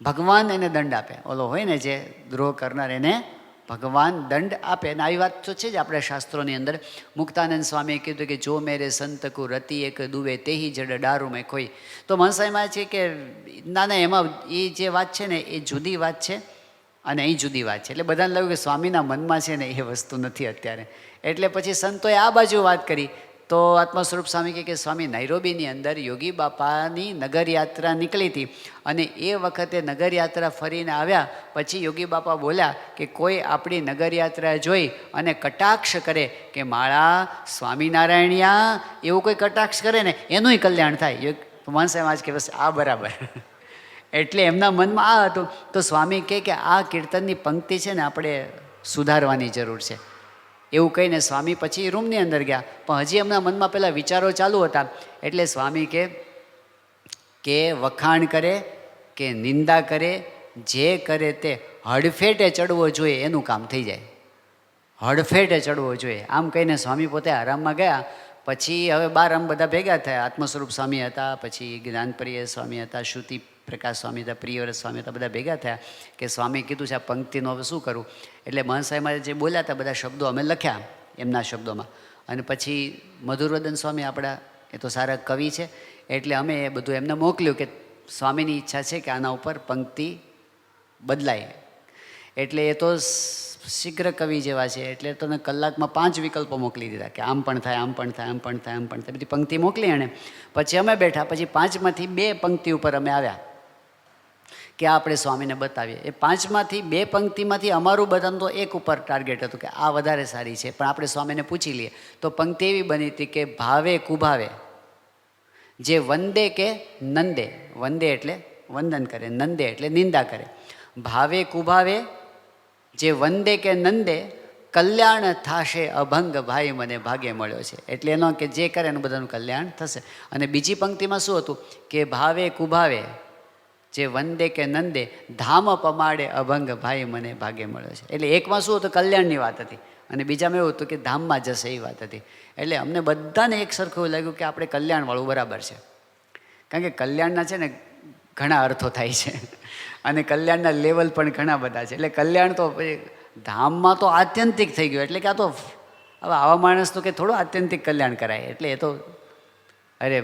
A: ભગવાન એને દંડ આપે. ઓલો હોય ને જે દ્રોહ કરનાર, એને ભગવાન દંડ આપે. અને આવી વાત તો છે જ આપણા શાસ્ત્રોની અંદર. મુક્તાનંદ સ્વામીએ કીધું કે જો મેરે સંતકુ રતિ એક દુવે તેહી જડ ડારું મેં ખોઈ. તો મનસાઈમાં છે કે ના ના, એમાં એ જે વાત છે ને એ જુદી વાત છે અને અહીં જુદી વાત છે. એટલે બધાને લાગ્યું કે સ્વામીના મનમાં છે ને એ વસ્તુ નથી અત્યારે. એટલે પછી સંતોએ આ બાજુ વાત કરી. તો આત્મા સ્વરૂપ સ્વામી કે સ્વામી નૈરોબીની અંદર યોગી બાપાની નગરયાત્રા નીકળી હતી અને એ વખતે નગરયાત્રા ફરીને આવ્યા પછી યોગી બાપા બોલ્યા કે કોઈ આપણી નગરયાત્રા જોઈ અને કટાક્ષ કરે કે માળા સ્વામિનારાયણિયા, એવું કોઈ કટાક્ષ કરે ને એનુંય કલ્યાણ થાય. માણસાઈ આજ કે બસ આ બરાબર. એટલે એમના મનમાં આ હતું. તો સ્વામી કહે કે આ કીર્તનની પંક્તિ છે ને આપણે સુધારવાની જરૂર છે. એવું કહીને સ્વામી પછી રૂમની અંદર ગયા, પણ હજી એમના મનમાં પેલા વિચારો ચાલુ હતા. એટલે સ્વામી કે વખાણ કરે કે નિંદા કરે, જે કરે તે હડફેટે ચડવો જોઈએ, એનું કામ થઈ જાય. હડફેટે ચડવો જોઈએ આમ કહીને સ્વામી પોતે આરામમાં ગયા. પછી હવે બાર આમ બધા ભેગા થયા. આત્મસ્વરૂપ સ્વામી હતા, પછી જ્ઞાનપ્રિય સ્વામી હતા, શ્રુતિ પ્રકાશ સ્વામી હતા, પ્રિયવ્રત સ્વામી હતા, બધા ભેગા થયા કે સ્વામી કીધું છે આ પંક્તિનું હવે શું કરું. એટલે મહંત સાહેબે જે બોલ્યા હતા બધા શબ્દો અમે લખ્યા એમના શબ્દોમાં. અને પછી મધુરવદન સ્વામી આપણા એ તો સારા કવિ છે, એટલે અમે એ બધું એમને મોકલ્યું કે સ્વામીની ઈચ્છા છે કે આના ઉપર પંક્તિ બદલાય. એટલે એ તો શીઘ્ર કવિ જેવા છે, એટલે તમે કલાકમાં 5 વિકલ્પો મોકલી દીધા કે આમ પણ થાય, આમ પણ થાય, આમ પણ થાય, આમ પણ થાય. બધી પંક્તિ મોકલી એણે. પછી અમે બેઠા, પછી 5માંથી 2 પંક્તિ ઉપર અમે આવ્યા કે આપણે સ્વામીને બતાવીએ. એ 5માંથી 2 પંક્તિમાંથી અમારું બધાનું તો એક ઉપર ટાર્ગેટ હતું કે આ વધારે સારી છે, પણ આપણે સ્વામીને પૂછી લઈએ. તો પંક્તિ એવી બની હતી કે ભાવે કુભાવે જે વંદે કે નંદે, વંદે એટલે વંદન કરે, નંદે એટલે નિંદા કરે. ભાવે કુભાવે જે વંદે કે નંદે કલ્યાણ થાશે અભંગ ભાઈ મને ભાગે મળ્યો છે. એટલે એનો કે જે કરે એનું બધાનું કલ્યાણ થશે. અને બીજી પંક્તિમાં શું હતું કે ભાવે કુભાવે જે વંદે કે નંદે ધામ પમાડે અભંગ ભાઈ મને ભાગે મળ્યો છે. એટલે એકમાં શું હતું કલ્યાણની વાત હતી અને બીજામાં એવું હતું કે ધામમાં જશે એ વાત હતી. એટલે અમને બધાને એક સરખું એવું લાગ્યું કે આપણે કલ્યાણવાળું બરાબર છે. કારણ કે કલ્યાણના છે ને ઘણા અર્થો થાય છે અને કલ્યાણના લેવલ પણ ઘણા બધા છે. એટલે કલ્યાણ તો ધામમાં તો આત્યંતિક થઈ ગયું. એટલે કે આ તો હવે આવા માણસનું કે થોડું આત્યંતિક કલ્યાણ કરાય. એટલે એ તો અરે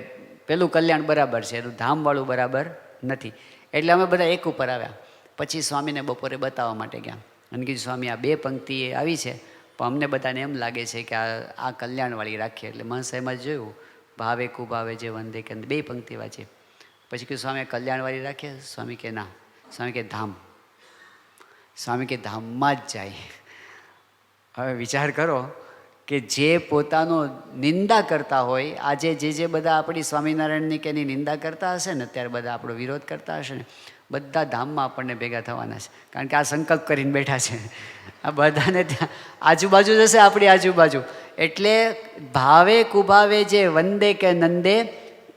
A: પેલું કલ્યાણ બરાબર છે, એનું ધામવાળું બરાબર નથી. એટલે અમે બધા એક ઉપર આવ્યા. પછી સ્વામીને બપોરે બતાવવા માટે ગયા અને કીધું સ્વામી આ 2 પંક્તિ આવી છે, પણ અમને બધાને એમ લાગે છે કે આ કલ્યાણવાળી રાખીએ. એટલે મહંત સાહેબમાં જોયું ભાવે કુભાવે જે વંદે કે 2 પંક્તિ વાંચી. પછી કીધું સ્વામી કલ્યાણવાળી રાખીએ. સ્વામી કે ના. સ્વામી કે ધામ. સ્વામી કે ધામમાં જ જાય. હવે વિચાર કરો કે જે પોતાનો નિંદા કરતા હોય, આજે જે બધા આપણી સ્વામિનારાયણની કે એની નિંદા કરતા હશે ને, ત્યારે બધા આપણો વિરોધ કરતા હશે ને, બધા ધામમાં આપણને ભેગા થવાના છે. કારણ કે આ સંકલ્પ કરીને બેઠા છે. આ બધાને ત્યાં આજુબાજુ જશે, આપણી આજુબાજુ. એટલે ભાવે કુભાવે જે વંદે કે નંદે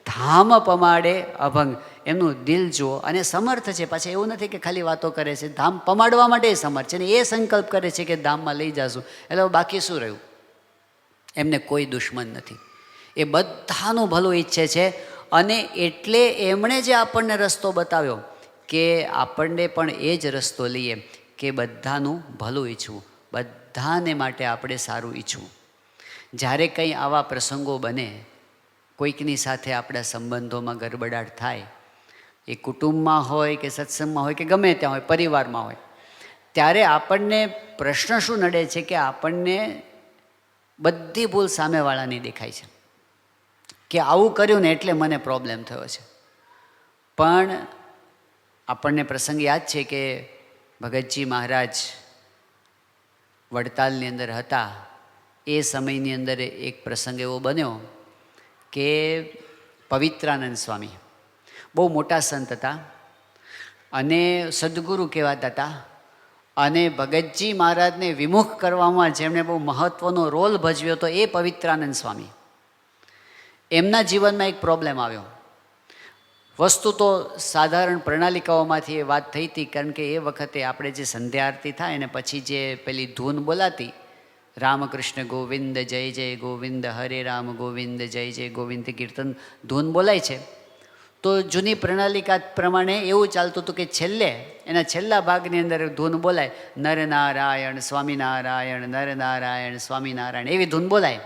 A: ધામ પમાડે અભંગ. એમનું દિલ જુઓ અને સમર્થ છે. પાછા એવું નથી કે ખાલી વાતો કરે છે, ધામ પમાડવા માટે સમર્થ છે ને એ સંકલ્પ કરે છે કે ધામમાં લઈ જશું. એટલે બાકી શું રહ્યું? એમને કોઈ દુશ્મન નથી. એ બધાનું ભલું ઈચ્છે છે અને એટલે એમણે જે આપણને રસ્તો બતાવ્યો કે આપણને પણ એ જ રસ્તો લઈએ કે બધાનું ભલું ઈચ્છવું, બધાને માટે આપણે સારું ઈચ્છવું. જ્યારે કંઈ આવા પ્રસંગો બને, કોઈકની સાથે આપણા સંબંધોમાં ગડબડાટ થાય, એ કુટુંબમાં હોય કે સત્સંગમાં હોય કે ગમે ત્યાં હોય, પરિવારમાં હોય, ત્યારે આપણને પ્રશ્ન શું નડે છે કે આપણને બધી ભૂલ સામેવાળાની દેખાય છે કે આવું કર્યું ને એટલે મને પ્રોબ્લેમ થયો છે. પણ આપણને પ્રસંગ યાદ છે કે ભગતજી મહારાજ વડતાલની અંદર હતા. એ સમયની અંદર એક પ્રસંગ એવો બન્યો કે પવિત્રાનંદ સ્વામી બહુ મોટા સંત હતા અને સદગુરુ કહેવાતા હતા. અને ભગતજી મહારાજને વિમુખ કરવામાં જેમણે બહુ મહત્ત્વનો રોલ ભજવ્યો હતો એ પવિત્રાનંદ સ્વામી. એમના જીવનમાં એક પ્રોબ્લેમ આવ્યો. વસ્તુ તો સાધારણ પ્રણાલિકાઓમાંથી એ વાત થઈ હતી, કારણ કે એ વખતે આપણે જે સંધ્યા આરતી થાય ને પછી જે પેલી ધૂન બોલાતી, રામકૃષ્ણ ગોવિંદ જય જય ગોવિંદ, હરે રામ ગોવિંદ જય જય ગોવિંદ કીર્તન ધૂન બોલાય છે. તો જૂની પ્રણાલિકા પ્રમાણે એવું ચાલતું હતું કે છેલ્લે એના છેલ્લા ભાગની અંદર ધૂન બોલાય, નરનારાયણ સ્વામિનારાયણ, નરનારાયણ સ્વામિનારાયણ, એવી ધૂન બોલાય.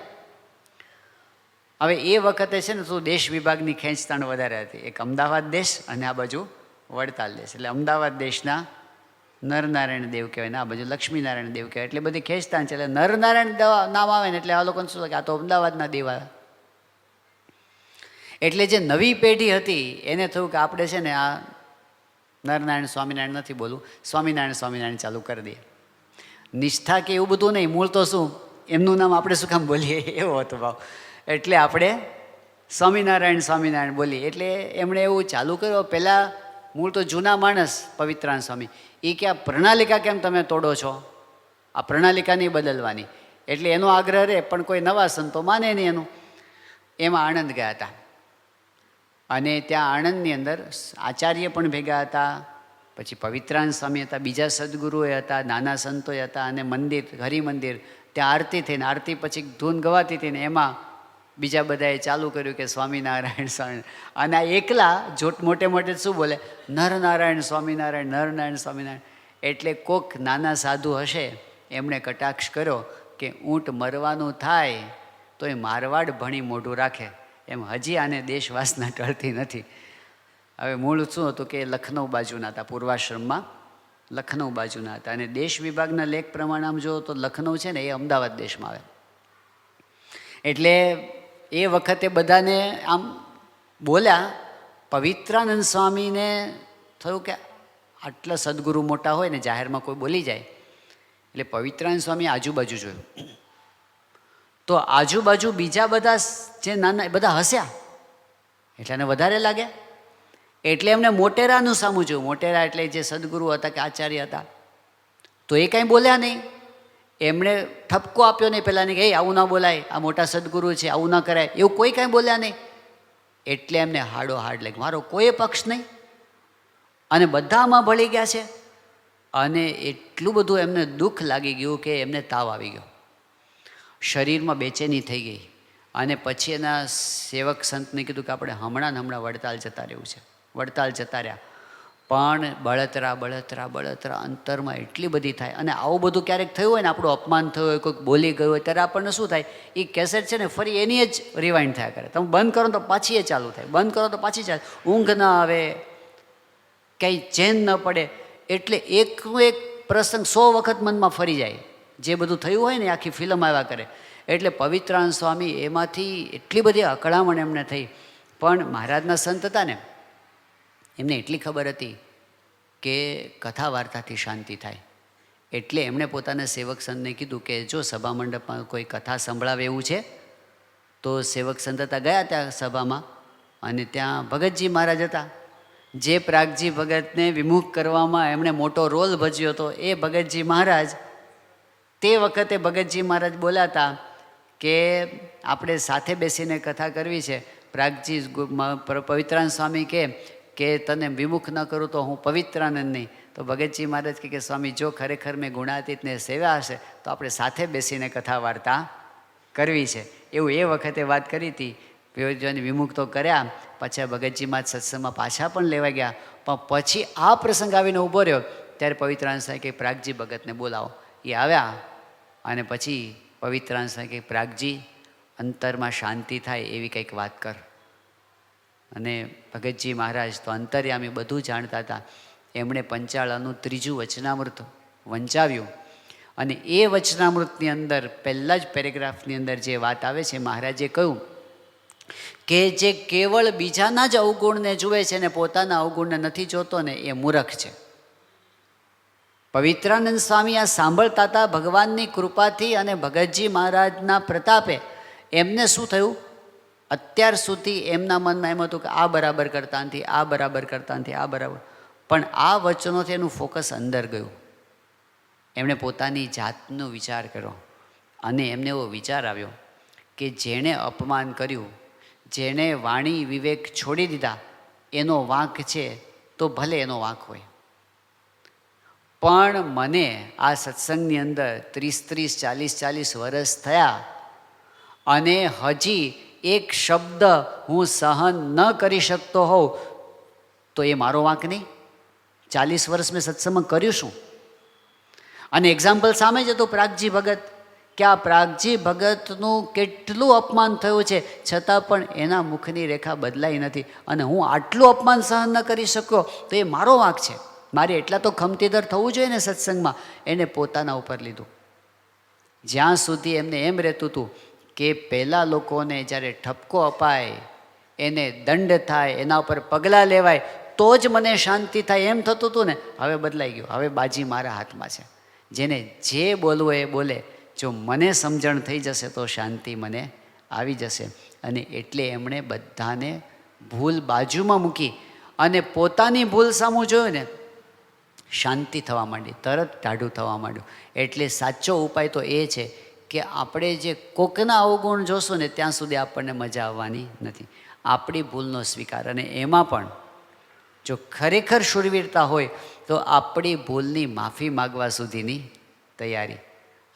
A: હવે એ વખતે છે ને તો દેશ વિભાગની ખેંચતાણ વધારે હતી. એક અમદાવાદ દેશ અને આ બાજુ વડતાલ દેશ. એટલે અમદાવાદ દેશના નરનારાયણ દેવ કહેવાય ને આ બાજુ લક્ષ્મીનારાયણ દેવ કહેવાય. એટલે બધી ખેંચતાણ છે. એટલે નરનારાયણ નામ આવે ને એટલે આ લોકોને શું લાગે, આ તો અમદાવાદના દેવ આવે. એટલે જે નવી પેઢી હતી એને થયું કે આપણે છે ને આ નરનારાયણ સ્વામિનારાયણ નથી બોલવું, સ્વામિનારાયણ સ્વામિનારાયણ ચાલુ કરી દઈએ. નિષ્ઠા કે એવું બધું નહીં, મૂળ તો શું એમનું નામ આપણે શું કામ બોલીએ, એવો હતો ભાવ. એટલે આપણે સ્વામિનારાયણ સ્વામિનારાયણ બોલીએ. એટલે એમણે એવું ચાલુ કર્યું. પહેલાં મૂળ તો જૂના માણસ પવિત્રાનંદ સ્વામી એ કે આ પ્રણાલિકા કેમ તમે તોડો છો, આ પ્રણાલિકા નહીં બદલવાની. એટલે એનો આગ્રહ રહે પણ કોઈ નવા સંતો માને નહીં એનું. એમાં આણંદ ગયા હતા અને ત્યાં આણંદની અંદર આચાર્ય પણ ભેગા હતા, પછી પવિત્રાનંદ સ્વામી હતા, બીજા સદગુરુએ હતા, નાના સંતોએ હતા અને મંદિર હરિમંદિર ત્યાં આરતી થઈને આરતી પછી ધૂન ગવાતી હતી ને એમાં બીજા બધાએ ચાલુ કર્યું કે સ્વામિનારાયણ સ્વામિનારાયણ. અને આ એકલા જોટ મોટે મોટે શું બોલે, નરનારાયણ સ્વામિનારાયણ, નરનારાયણ સ્વામિનારાયણ. એટલે કોક નાના સાધુ હશે એમણે કટાક્ષ કર્યો કે ઊંટ મરવાનું થાય તો એ મારવાડ ભણી મોઢું રાખે, એમ હજી આને દેશવાસના ટળતી નથી. હવે મૂળ શું હતું કે લખનઉ બાજુના હતા, પૂર્વાશ્રમમાં લખનઉ બાજુના હતા. અને દેશ વિભાગના લેખ પ્રમાણે આમ જો તો લખનઉ છે ને એ અમદાવાદ દેશમાં આવે. એટલે એ વખતે બધાને આમ બોલ્યા. પવિત્રાનંદ સ્વામીને થયું કે આટલા સદગુરુ મોટા હોય ને જાહેરમાં કોઈ બોલી જાય. એટલે પવિત્રાનંદ સ્વામી આજુબાજુ જોયું તો આજુબાજુ બીજા બધા જે નાના બધા હસ્યા. એટલે એને વધારે લાગ્યા. એટલે એમને મોટેરાનું સામું જોયું. મોટેરા એટલે જે સદગુરુ હતા કે આચાર્ય હતા. તો એ કાંઈ બોલ્યા નહીં. એમણે ઠપકો આપ્યો નહીં પહેલાં કે આવું ના બોલાય, આ મોટા સદગુરુ છે, આવું ના કરાય, એવું કોઈ કાંઈ બોલ્યા નહીં. એટલે એમને હાડો હાડ લાગ્યો, મારો કોઈ પક્ષ નહીં અને બધામાં ભળી ગયા છે. અને એટલું બધું એમને દુઃખ લાગી ગયું કે એમને તાવ આવી ગયો, શરીરમાં બેચેની થઈ ગઈ. અને પછી એના સેવક સંતને કીધું કે આપણે હમણાં વડતાલ જતા રહેવું છે. વડતાલ જતા રહ્યા. પણ બળતરા બળતરા બળતરા અંતરમાં એટલી બધી થાય. અને આવું બધું ક્યારેક થયું હોય ને, આપણું અપમાન થયું હોય, કોઈક બોલી ગયું હોય, ત્યારે આપણને શું થાય, એ કેસેટ છે ને ફરી એની જ રિવાઇન્ડ થયા કરે. તમે બંધ કરો તો પાછી એ ચાલુ થાય, બંધ કરો તો પાછી ચાલે. ઊંઘ ના આવે, કંઈ ચેન ન પડે. એટલે એકનો એક પ્રસંગ 100 વખત મનમાં ફરી જાય. જે બધું થયું હોય ને આખી ફિલ્મ આવ્યા કરે. એટલે પવિત્રાનંદ સ્વામી એમાંથી એટલી બધી અકળામણ એમને થઈ. પણ મહારાજના સંત હતા ને, એમને એટલી ખબર હતી કે કથા વાર્તાથી શાંતિ થાય. એટલે એમણે પોતાના સેવક સંતને કીધું કે જો સભા મંડપમાં કોઈ કથા સંભળાવે એવું છે તો સેવક સંત હતા, ગયા ત્યાં સભામાં. અને ત્યાં ભગતજી મહારાજ હતા. જે પ્રાગજી ભગતને વિમુખ કરવામાં એમણે મોટો રોલ ભજવ્યો હતો એ ભગતજી મહારાજ. તે વખતે ભગતજી મહારાજ બોલાતા કે આપણે સાથે બેસીને કથા કરવી છે. પ્રાગજી પવિત્રાનંદ સ્વામી કે તને વિમુખ ન કરું તો હું પવિત્રાનંદ નહીં. તો ભગતજી મહારાજ કે સ્વામી જો ખરેખર મેં ગુણાતીતને સેવ્યા હશે તો આપણે સાથે બેસીને કથા વાર્તા કરવી છે. એવું એ વખતે વાત કરી હતી. વિયોજન વિમુખ તો કર્યા. પછી ભગતજી મહારાજ સત્સંગમાં પાછા પણ લેવા ગયા. પણ પછી આ પ્રસંગ આવીને ઊભો રહ્યો ત્યારે પવિત્રાનંદ સ્વામી કે પ્રાગજી ભગતને બોલાવો. એ આવ્યા અને પછી પવિત્રાનંદ સ્વામી કે પ્રાગજી અંતરમાં શાંતિ થાય એવી કંઈક વાત કર. અને ભગતજી મહારાજ તો અંતર્યામી બધું જાણતા હતા. એમણે પંચાળાનું 3જું વચનામૃત વંચાવ્યું. અને એ વચનામૃતની અંદર પહેલાં જ પેરેગ્રાફની અંદર જે વાત આવે છે, મહારાજે કહ્યું કે જે કેવળ બીજાના જ અવગુણને જુએ છે ને પોતાના અવગુણને નથી જોતો ને એ મૂર્ખ છે. પવિત્રાનંદ સ્વામી આ સાંભળતા હતા. ભગવાનની કૃપાથી અને ભગતજી મહારાજના પ્રતાપે એમને શું થયું, અત્યાર સુધી એમના મનમાં એમ હતું કે આ બરાબર કરતા નથી, આ બરાબર કરતા નથી, આ બરાબર, પણ આ વચનોથી એનું ફોકસ અંદર ગયું. એમણે પોતાની જાતનો વિચાર કર્યો અને એમને એવો વિચાર આવ્યો કે જેણે અપમાન કર્યું, જેણે વાણી વિવેક છોડી દીધા, એનો વાંક છે તો ભલે એનો વાંક હોય, પણ મને આ સત્સંગની અંદર 30, 40 વર્ષ થયા અને હજી એક શબ્દ હું સહન ન કરી શકતો હોઉં તો એ મારો વાંક નહીં? 40 વર્ષ મેં સત્સંગમાં કર્યું શું? અને એક્ઝામ્પલ સામે જ હતું પ્રાગજી ભગત, કે આ પ્રાગજી ભગતનું કેટલું અપમાન થયું છે છતાં પણ એના મુખની રેખા બદલાઈ નથી, અને હું આટલું અપમાન સહન ન કરી શક્યો તો એ મારો વાંક છે. મારે એટલા તો ખમતીદર થવું જોઈએ ને સત્સંગમાં. એને પોતાના ઉપર લીધું. જ્યાં સુધી એમને એમ રહેતું હતું કે પહેલાં લોકોને જ્યારે ઠપકો અપાય, એને દંડ થાય, એના ઉપર પગલાં લેવાય તો જ મને શાંતિ થાય, એમ થતું હતું ને. હવે બદલાઈ ગયું. હવે બાજી મારા હાથમાં છે. જેને જે બોલવું એ બોલે. જો મને સમજણ થઈ જશે તો શાંતિ મને આવી જશે. અને એટલે એમણે બધાને ભૂલ બાજુમાં મૂકી અને પોતાની ભૂલ સામું જોયું ને, શાંતિ થવા માંડી, તરત ટાઢું થવા માંડ્યું. એટલે સાચો ઉપાય તો એ છે કે આપણે જે કોકના અવગુણ જોશું ને ત્યાં સુધી આપણને મજા આવવાની નથી. આપણી ભૂલનો સ્વીકાર, અને એમાં પણ જો ખરેખર શૂરવીરતા હોય તો આપણી ભૂલની માફી માગવા સુધીની તૈયારી.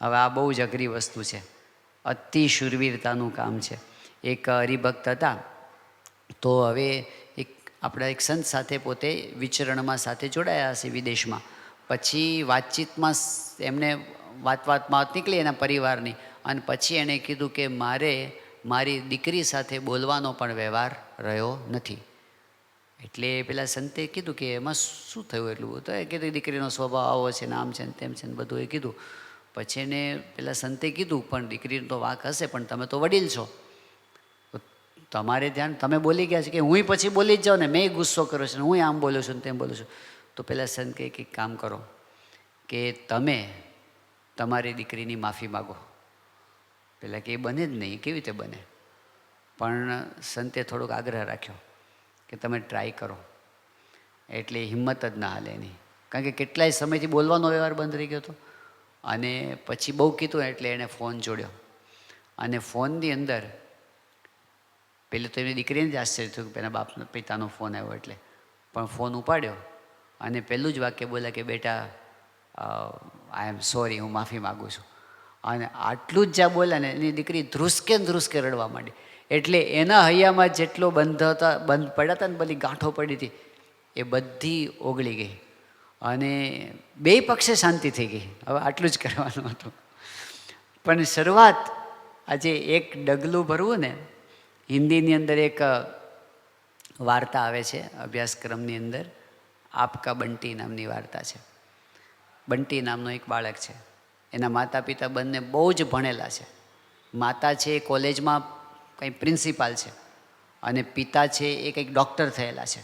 A: હવે આ બહુ જ અઘરી વસ્તુ છે, અતિ શૂરવીરતાનું કામ છે. એક હરિભક્ત હતા, તો હવે આપણા એક સંત સાથે પોતે વિચરણમાં સાથે જોડાયા હશે વિદેશમાં. પછી વાતચીતમાં એમને વાતમાં નીકળી એના પરિવારની, અને પછી એણે કીધું કે મારે મારી દીકરી સાથે બોલવાનો પણ વ્યવહાર રહ્યો નથી. એટલે પેલા સંતે કીધું કે એમાં શું થયું એટલું? તો એ કીધું દીકરીનો સ્વભાવ આવો છે ને આમ છે ને તેમ છે ને બધું એ કીધું. પછી એને પેલા સંતે કીધું પણ દીકરીનો તો વાંક હશે, પણ તમે તો વડીલ છો, તમારે ધ્યાન, તમે બોલી ગયા છે કે હું પછી બોલી જ જાઉં ને, મેં ગુસ્સો કર્યો છે ને હું આમ બોલું છું ને તેમ બોલું છું. તો પેલા સંત કહે કે કામ કરો કે તમે તમારી દીકરીની માફી માગો. પેલા કે એ બને જ નહીં, કેવી રીતે બને? પણ સંતે થોડોક આગ્રહ રાખ્યો કે તમે ટ્રાય કરો. એટલે હિંમત જ ના હાલે એની, કારણ કે કેટલાય સમયથી બોલવાનો વ્યવહાર બંધ રહી ગયો હતો. અને પછી બહુ કીધું એટલે એણે ફોન જોડ્યો, અને ફોનની અંદર પહેલે તો એની દીકરીને જ આશ્ચર્ય થયું કે એના બાપના પિતાનો ફોન આવ્યો એટલે. પણ ફોન ઉપાડ્યો અને પહેલું જ વાક્ય બોલ્યા કે બેટા આઈ એમ સોરી, હું માફી માગું છું. અને આટલું જ જ્યાં બોલ્યા ને એની દીકરી ધ્રુસકે ધ્રુસકે રડવા માંડી. એટલે એના હૈયામાં જેટલો બંધ પડ્યા હતા ને, બધી ગાંઠો પડી હતી, એ બધી ઓગળી ગઈ અને બે પક્ષે શાંતિ થઈ ગઈ. હવે આટલું જ કરવાનું હતું. પણ શરૂઆત, આજે એક ડગલું ભરવું ને, હિન્દીની અંદર એક વાર્તા આવે છે અભ્યાસક્રમની અંદર, આપકા બંટી નામની વાર્તા છે. બંટી નામનો એક બાળક છે, એના માતા પિતા બંને બહુ જ ભણેલા છે. માતા છે એ કોલેજમાં કંઈ પ્રિન્સિપાલ છે, અને પિતા છે એ કંઈક ડૉક્ટર થયેલા છે,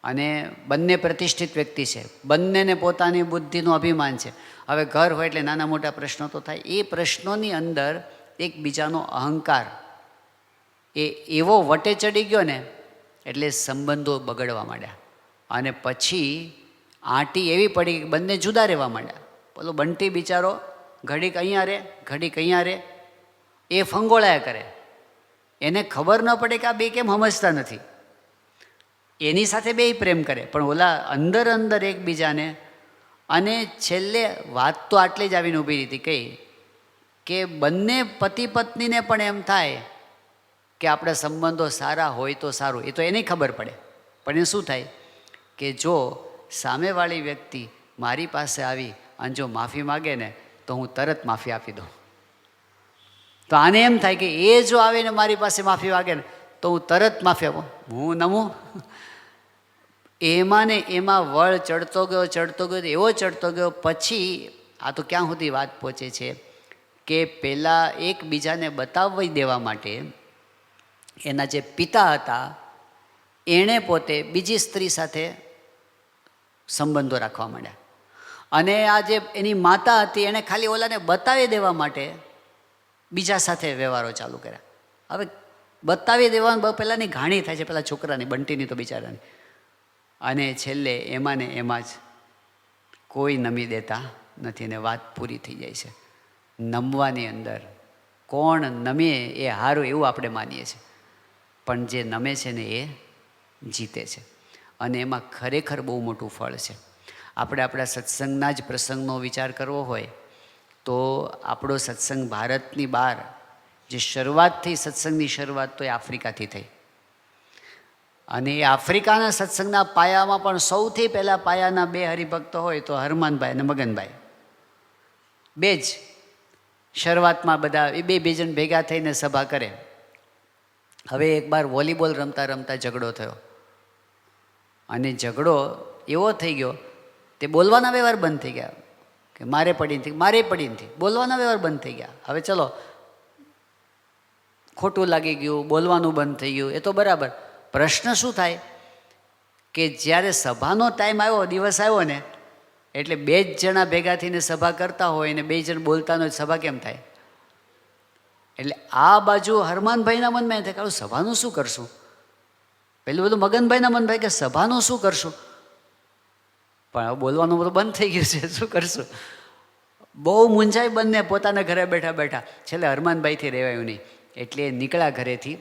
A: અને બંને પ્રતિષ્ઠિત વ્યક્તિ છે. બંનેને પોતાની બુદ્ધિનું અભિમાન છે. હવે ઘર હોય એટલે નાના મોટા પ્રશ્નો તો થાય. એ પ્રશ્નોની અંદર એકબીજાનો અહંકાર એ એવો વટે ચડી ગયો ને, એટલે સંબંધો બગડવા માંડ્યા. અને પછી આંટી એવી પડી કે બંને જુદા રહેવા માંડ્યા. પેલો બંટી બિચારો ઘડીક અહીંયા રહે, ઘડીક અહીંયા રહે, એ ફંગોળાયા કરે. એને ખબર ન પડે કે આ બે કેમ સમજતા નથી. એની સાથે બે પ્રેમ કરે, પણ ઓલા અંદર અંદર એકબીજાને. અને છેલ્લે વાત તો આટલી જ આવીને ઊભી હતી કઈ કે બંને પતિ પત્નીને પણ એમ થાય કે આપણા સંબંધો સારા હોય તો સારું. એ તો એને ખબર પડે, પણ એ શું થાય કે જો સામેવાળી વ્યક્તિ મારી પાસે આવી અને જો માફી માગે ને તો હું તરત માફી આપી દઉં. તો આને એમ થાય કે એ જો આવે ને મારી પાસે માફી માગે ને તો હું તરત માફી આપું, હું નમું. એમાં ને એમાં વળ ચડતો ગયો, એવો ચડતો ગયો. પછી આ તો ક્યાં સુધી વાત પહોંચે છે કે પહેલાં એકબીજાને બતાવી દેવા માટે એના જે પિતા હતા એણે પોતે બીજી સ્ત્રી સાથે સંબંધો રાખવા માંડ્યા. અને આ જે એની માતા હતી એણે ખાલી ઓલાને બતાવી દેવા માટે બીજા સાથે વ્યવહારો ચાલુ કર્યા. હવે બતાવી દેવાનું પહેલાંની ઘાણી થાય છે, પેલા છોકરાની, બંટીની તો બિચારાની. અને છેલ્લે એમાં ને એમાં જ કોઈ નમી દેતા નથી ને વાત પૂરી થઈ જાય છે. નમવાની અંદર કોણ નમે એ સારું એવું આપણે માનીએ છીએ, પણ જે નમે છે ને એ જીતે છે. અને એમાં ખરેખર બહુ મોટું ફળ છે. આપણે આપણા સત્સંગના જ પ્રસંગનો વિચાર કરવો હોય તો આપણો સત્સંગ ભારતની બહાર જે શરૂઆતથી સત્સંગની શરૂઆત તો એ આફ્રિકાથી થઈ. અને એ આફ્રિકાના સત્સંગના પાયામાં પણ સૌથી પહેલાં પાયાના બે હરિભક્તો હોય તો હરમાનભાઈ અને મગનભાઈ, બે જ શરૂઆતમાં બધા એ બે જણ ભેગા થઈને સભા કરે. હવે એકવાર વોલીબોલ રમતા રમતા ઝઘડો થયો અને ઝઘડો એવો થઈ ગયો તે બોલવાના વ્યવહાર બંધ થઈ ગયા કે મારે પડી નથી, બોલવાના વ્યવહાર બંધ થઈ ગયા. હવે ચલો ખોટું લાગી ગયું, બોલવાનું બંધ થઈ ગયું, એ તો બરાબર. પ્રશ્ન શું થાય કે જ્યારે સભાનો ટાઈમ આવ્યો, દિવસ આવ્યો ને એટલે બે જ જણા ભેગા થઈને સભા કરતા હોય ને બે જણ બોલતા હોય, સભા કેમ થાય? એટલે આ બાજુ હરમાનભાઈના મનમાં એ થાય કે સભાનું શું કરશું? પેલું બધું મગનભાઈના મન ભાઈ કે સભાનું શું કરશું? પણ હવે બોલવાનું બધું બંધ થઈ ગયું છે, શું કરશું? બહુ મૂંઝાય બંને પોતાના ઘરે બેઠા બેઠા. છેલ્લે હરમાનભાઈથી રહેવાયું નહીં એટલે એ નીકળ્યા ઘરેથી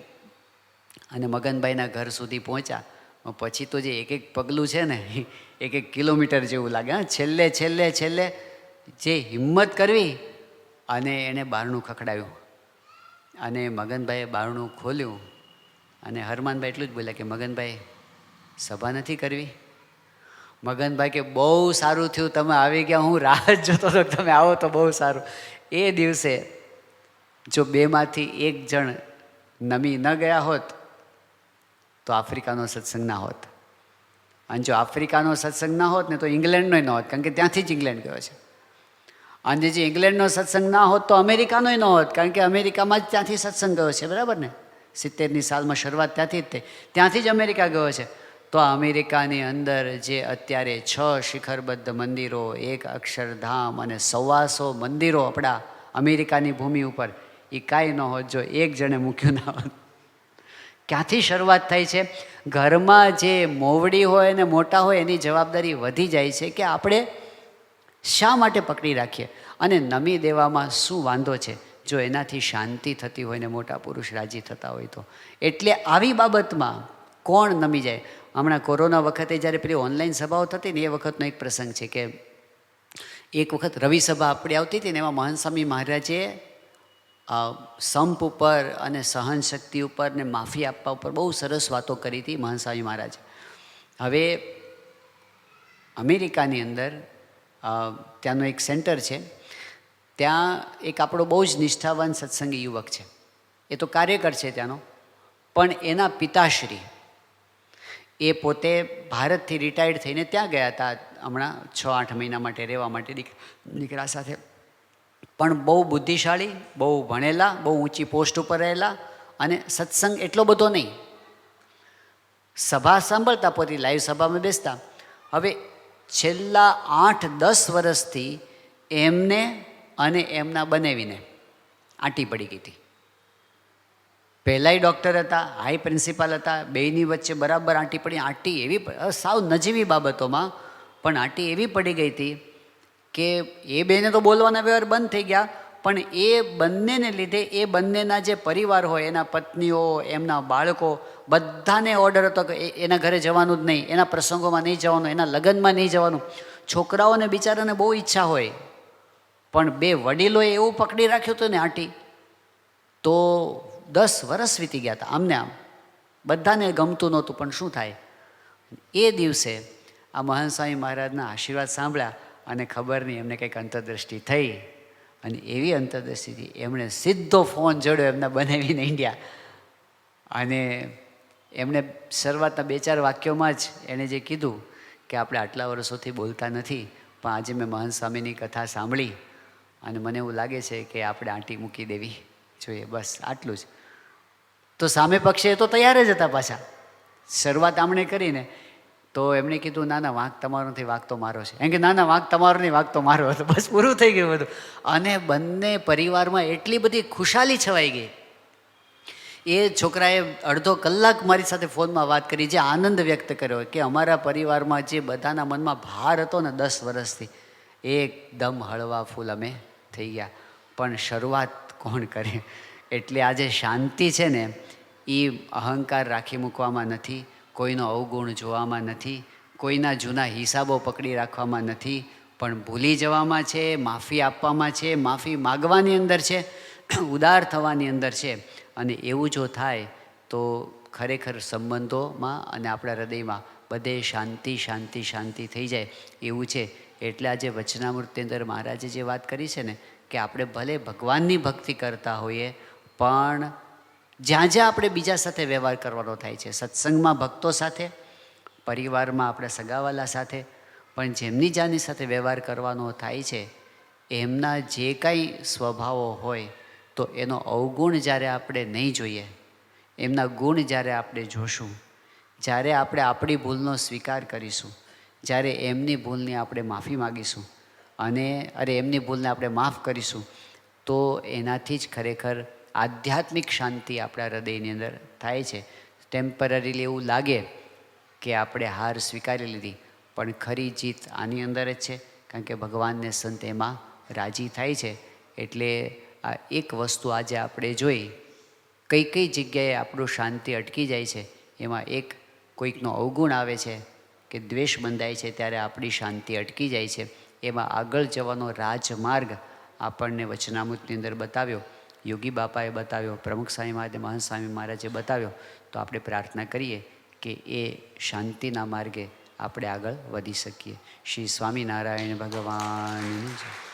A: અને મગનભાઈના ઘર સુધી પહોંચ્યા. પછી તો જે એક એક પગલું છે ને એક એક કિલોમીટર જેવું લાગે. હા, છેલ્લે છેલ્લે છેલ્લે જે હિંમત કરવી અને એણે બારણું ખખડાવ્યું અને મગનભાઈએ બારણું ખોલ્યું અને હરમાનભાઈ એટલું જ બોલ્યા કે મગનભાઈ સભા નથી કરવી? મગનભાઈ કે બહુ સારું થયું તમે આવી ગયા, હું રાહ જ જોતો હતો તમે આવો તો બહુ સારું. એ દિવસે જો બેમાંથી એક જણ નમી ન ગયા હોત તો આફ્રિકાનો સત્સંગ ના હોત. અને જો આફ્રિકાનો સત્સંગ ના હોત ને તો ઇંગ્લેન્ડનો ન હોત, કારણ કે ત્યાંથી જ ઇંગ્લેન્ડ ગયો છે. અને જે ઇંગ્લેન્ડનો સત્સંગ ના હોત તો અમેરિકાનો ન હોત, કારણ કે અમેરિકામાં જ ત્યાંથી સત્સંગ ગયો છે, બરાબર ને? 70ની સાલમાં શરૂઆત ત્યાંથી જ થઈ, ત્યાંથી જ અમેરિકા ગયો છે. તો અમેરિકાની અંદર જે અત્યારે 6 શિખરબદ્ધ મંદિરો, 1 અક્ષરધામ અને 125 મંદિરો આપણા અમેરિકાની ભૂમિ ઉપર, એ કાંઈ ન હોત જો એક જણે મૂક્યું ના હોત. ક્યાંથી શરૂઆત થાય છે? ઘરમાં જે મોવડી હોય ને મોટા હોય એની જવાબદારી વધી જાય છે કે આપણે શા માટે પકડી રાખીએ અને નમી દેવામાં શું વાંધો છે જો એનાથી શાંતિ થતી હોય ને મોટા પુરુષ રાજી થતા હોય તો. એટલે આવી બાબતમાં કોણ નમી જાય? હમણાં કોરોના વખતે જ્યારે પેલી ઓનલાઈન સભાઓ થતી ને એ વખતનો એક પ્રસંગ છે કે એક વખત રવિ સભા આપણી આવતી હતી ને એમાં મહંત સ્વામી મહારાજે સંપ ઉપર અને સહનશક્તિ ઉપર ને માફી આપવા ઉપર બહુ સરસ વાતો કરી હતી મહંત સ્વામી મહારાજ. હવે અમેરિકાની અંદર ત્યાંનું એક સેન્ટર છે, ત્યાં એક આપણો બહુ જ નિષ્ઠાવાન સત્સંગી યુવક છે, એ તો કાર્યકર છે ત્યાંનો, પણ એના પિતાશ્રી એ પોતે ભારતથી રિટાયર્ડ થઈને ત્યાં ગયા હતા હમણાં 6-8 મહિના માટે રહેવા માટે દીકરા સાથે. પણ બહુ બુદ્ધિશાળી, બહુ ભણેલા, બહુ ઊંચી પોસ્ટ ઉપર રહેલા અને સત્સંગ એટલો બધો નહીં. સભા સાંભળતા, પોતે લાઈવ સભામાં બેસતા. હવે છેલ્લા 8-10 વર્ષથી એમને અને એમના બનેવીને આંટી પડી ગઈ હતી. પહેલાંય ડૉક્ટર હતા, હાઈ પ્રિન્સિપાલ હતા, બેયની વચ્ચે બરાબર આંટી પડી. આંટી એવી સાવ નજીવી બાબતોમાં પણ આંટી એવી પડી ગઈ હતી કે એ બેને તો બોલવાના વ્યવહાર બંધ થઈ ગયા, પણ એ બંનેને લીધે એ બંનેના જે પરિવાર હોય, એના પત્નીઓ, એમના બાળકો, બધાને ઓર્ડર હતો કે એના ઘરે જવાનું જ નહીં, એના પ્રસંગોમાં નહીં જવાનું, એના લગ્નમાં નહીં જવાનું. છોકરાઓને બિચારાને બહુ ઈચ્છા હોય, પણ બે વડીલોએ એવું પકડી રાખ્યું હતું ને આંટી, તો 10 વર્ષ વીતી ગયા હતા આમને આમ. બધાને ગમતું નહોતું, પણ શું થાય? એ દિવસે આ મહંત સ્વામી મહારાજના આશીર્વાદ સાંભળ્યા અને ખબર નહીં એમને કંઈક અંતરદૃષ્ટિ થઈ, અને એવી અંતરદૃષ્ટિથી એમણે સીધો ફોન જોડ્યો એમના બનાવીને ઇન્ડિયા. અને એમણે શરૂઆતના 2-4 વાક્યોમાં જ એણે જે કીધું કે આપણે આટલા વર્ષોથી બોલતા નથી, પણ આજે મેં મહંત સ્વામીની કથા સાંભળી અને મને એવું લાગે છે કે આપણે આંટી મૂકી દેવી જોઈએ, બસ આટલું જ. તો સામે પક્ષે તો તૈયાર જ હતા પાછા. શરૂઆત આમણે કરીને તો એમણે કીધું ના ના વાંક તમારો નથી, વાંક તો મારો છે. એમ કે ના ના વાંક તમારો નહીં, વાંક તો મારો હતો. બસ પૂરું થઈ ગયું બધું. અને બંને પરિવારમાં એટલી બધી ખુશાલી છવાઈ ગઈ. એ છોકરાએ અડધો કલાક મારી સાથે ફોનમાં વાત કરી, જે આનંદ વ્યક્ત કર્યો કે અમારા પરિવારમાં જે બધાના મનમાં ભાર હતો ને 10 વર્ષથી, એકદમ હળવા ફૂલ અમે થઈ ગયા. પણ શરૂઆત કોણ કરે? એટલે આજે શાંતિ છે ને એ અહંકાર રાખી મૂકવામાં નથી, કોઈનો અવગુણ જોવામાં નથી, કોઈના જૂના હિસાબો પકડી રાખવામાં નથી, પણ ભૂલી જવામાં છે, માફી આપવામાં છે, માફી માગવાની અંદર છે, ઉદાર થવાની અંદર છે. અને એવું જો થાય તો ખરેખર સંબંધોમાં અને આપણા હૃદયમાં બધે શાંતિ શાંતિ શાંતિ થઈ જાય એવું છે. એટલે આજે વચનામૃતની અંદર મહારાજે જે વાત કરી છે ને કે આપણે ભલે ભગવાનની ભક્તિ કરતા હોઈએ, પણ જ્યાં જ્યાં આપણે બીજા સાથે વ્યવહાર કરવાનો થાય છે, સત્સંગમાં ભક્તો સાથે, પરિવારમાં આપણા સગાવાલા સાથે, પણ જેમની જાની સાથે વ્યવહાર કરવાનો થાય છે એમના જે કાંઈ સ્વભાવો હોય તો એનો અવગુણ જ્યારે આપણે નહીં જોઈએ, એમના ગુણ જ્યારે આપણે જોશું, જ્યારે આપણે આપણી ભૂલનો સ્વીકાર કરીશું, જ્યારે એમની ભૂલની આપણે માફી માગીશું અને એમની ભૂલને આપણે માફ કરીશું, તો એનાથી જ ખરેખર આધ્યાત્મિક શાંતિ આપણા હૃદયની અંદર થાય છે. ટેમ્પરરીલી એવું લાગે કે આપણે હાર સ્વીકારી લીધી, પણ ખરી જીત આની અંદર જ છે, કારણ કે ભગવાનને સંત એમાં રાજી થાય છે. એટલે આ એક વસ્તુ આજે આપણે જોઈ, કઈ કઈ જગ્યાએ આપણું શાંતિ અટકી જાય છે, એમાં એક કોઈકનો અવગુણ આવે છે કે દ્વેષ બંધાય છે ત્યારે આપણી શાંતિ અટકી જાય છે. એમાં આગળ જવાનો રાજમાર્ગ આપણને વચનામૃતની અંદર બતાવ્યો, યોગી બાપાએ બતાવ્યો, પ્રમુખ સ્વામી મહારાજ, મહંત સ્વામી મહારાજે બતાવ્યો. તો આપણે પ્રાર્થના કરીએ કે એ શાંતિના માર્ગે આપણે આગળ વધી શકીએ. શ્રી સ્વામિનારાયણ ભગવાનની જય.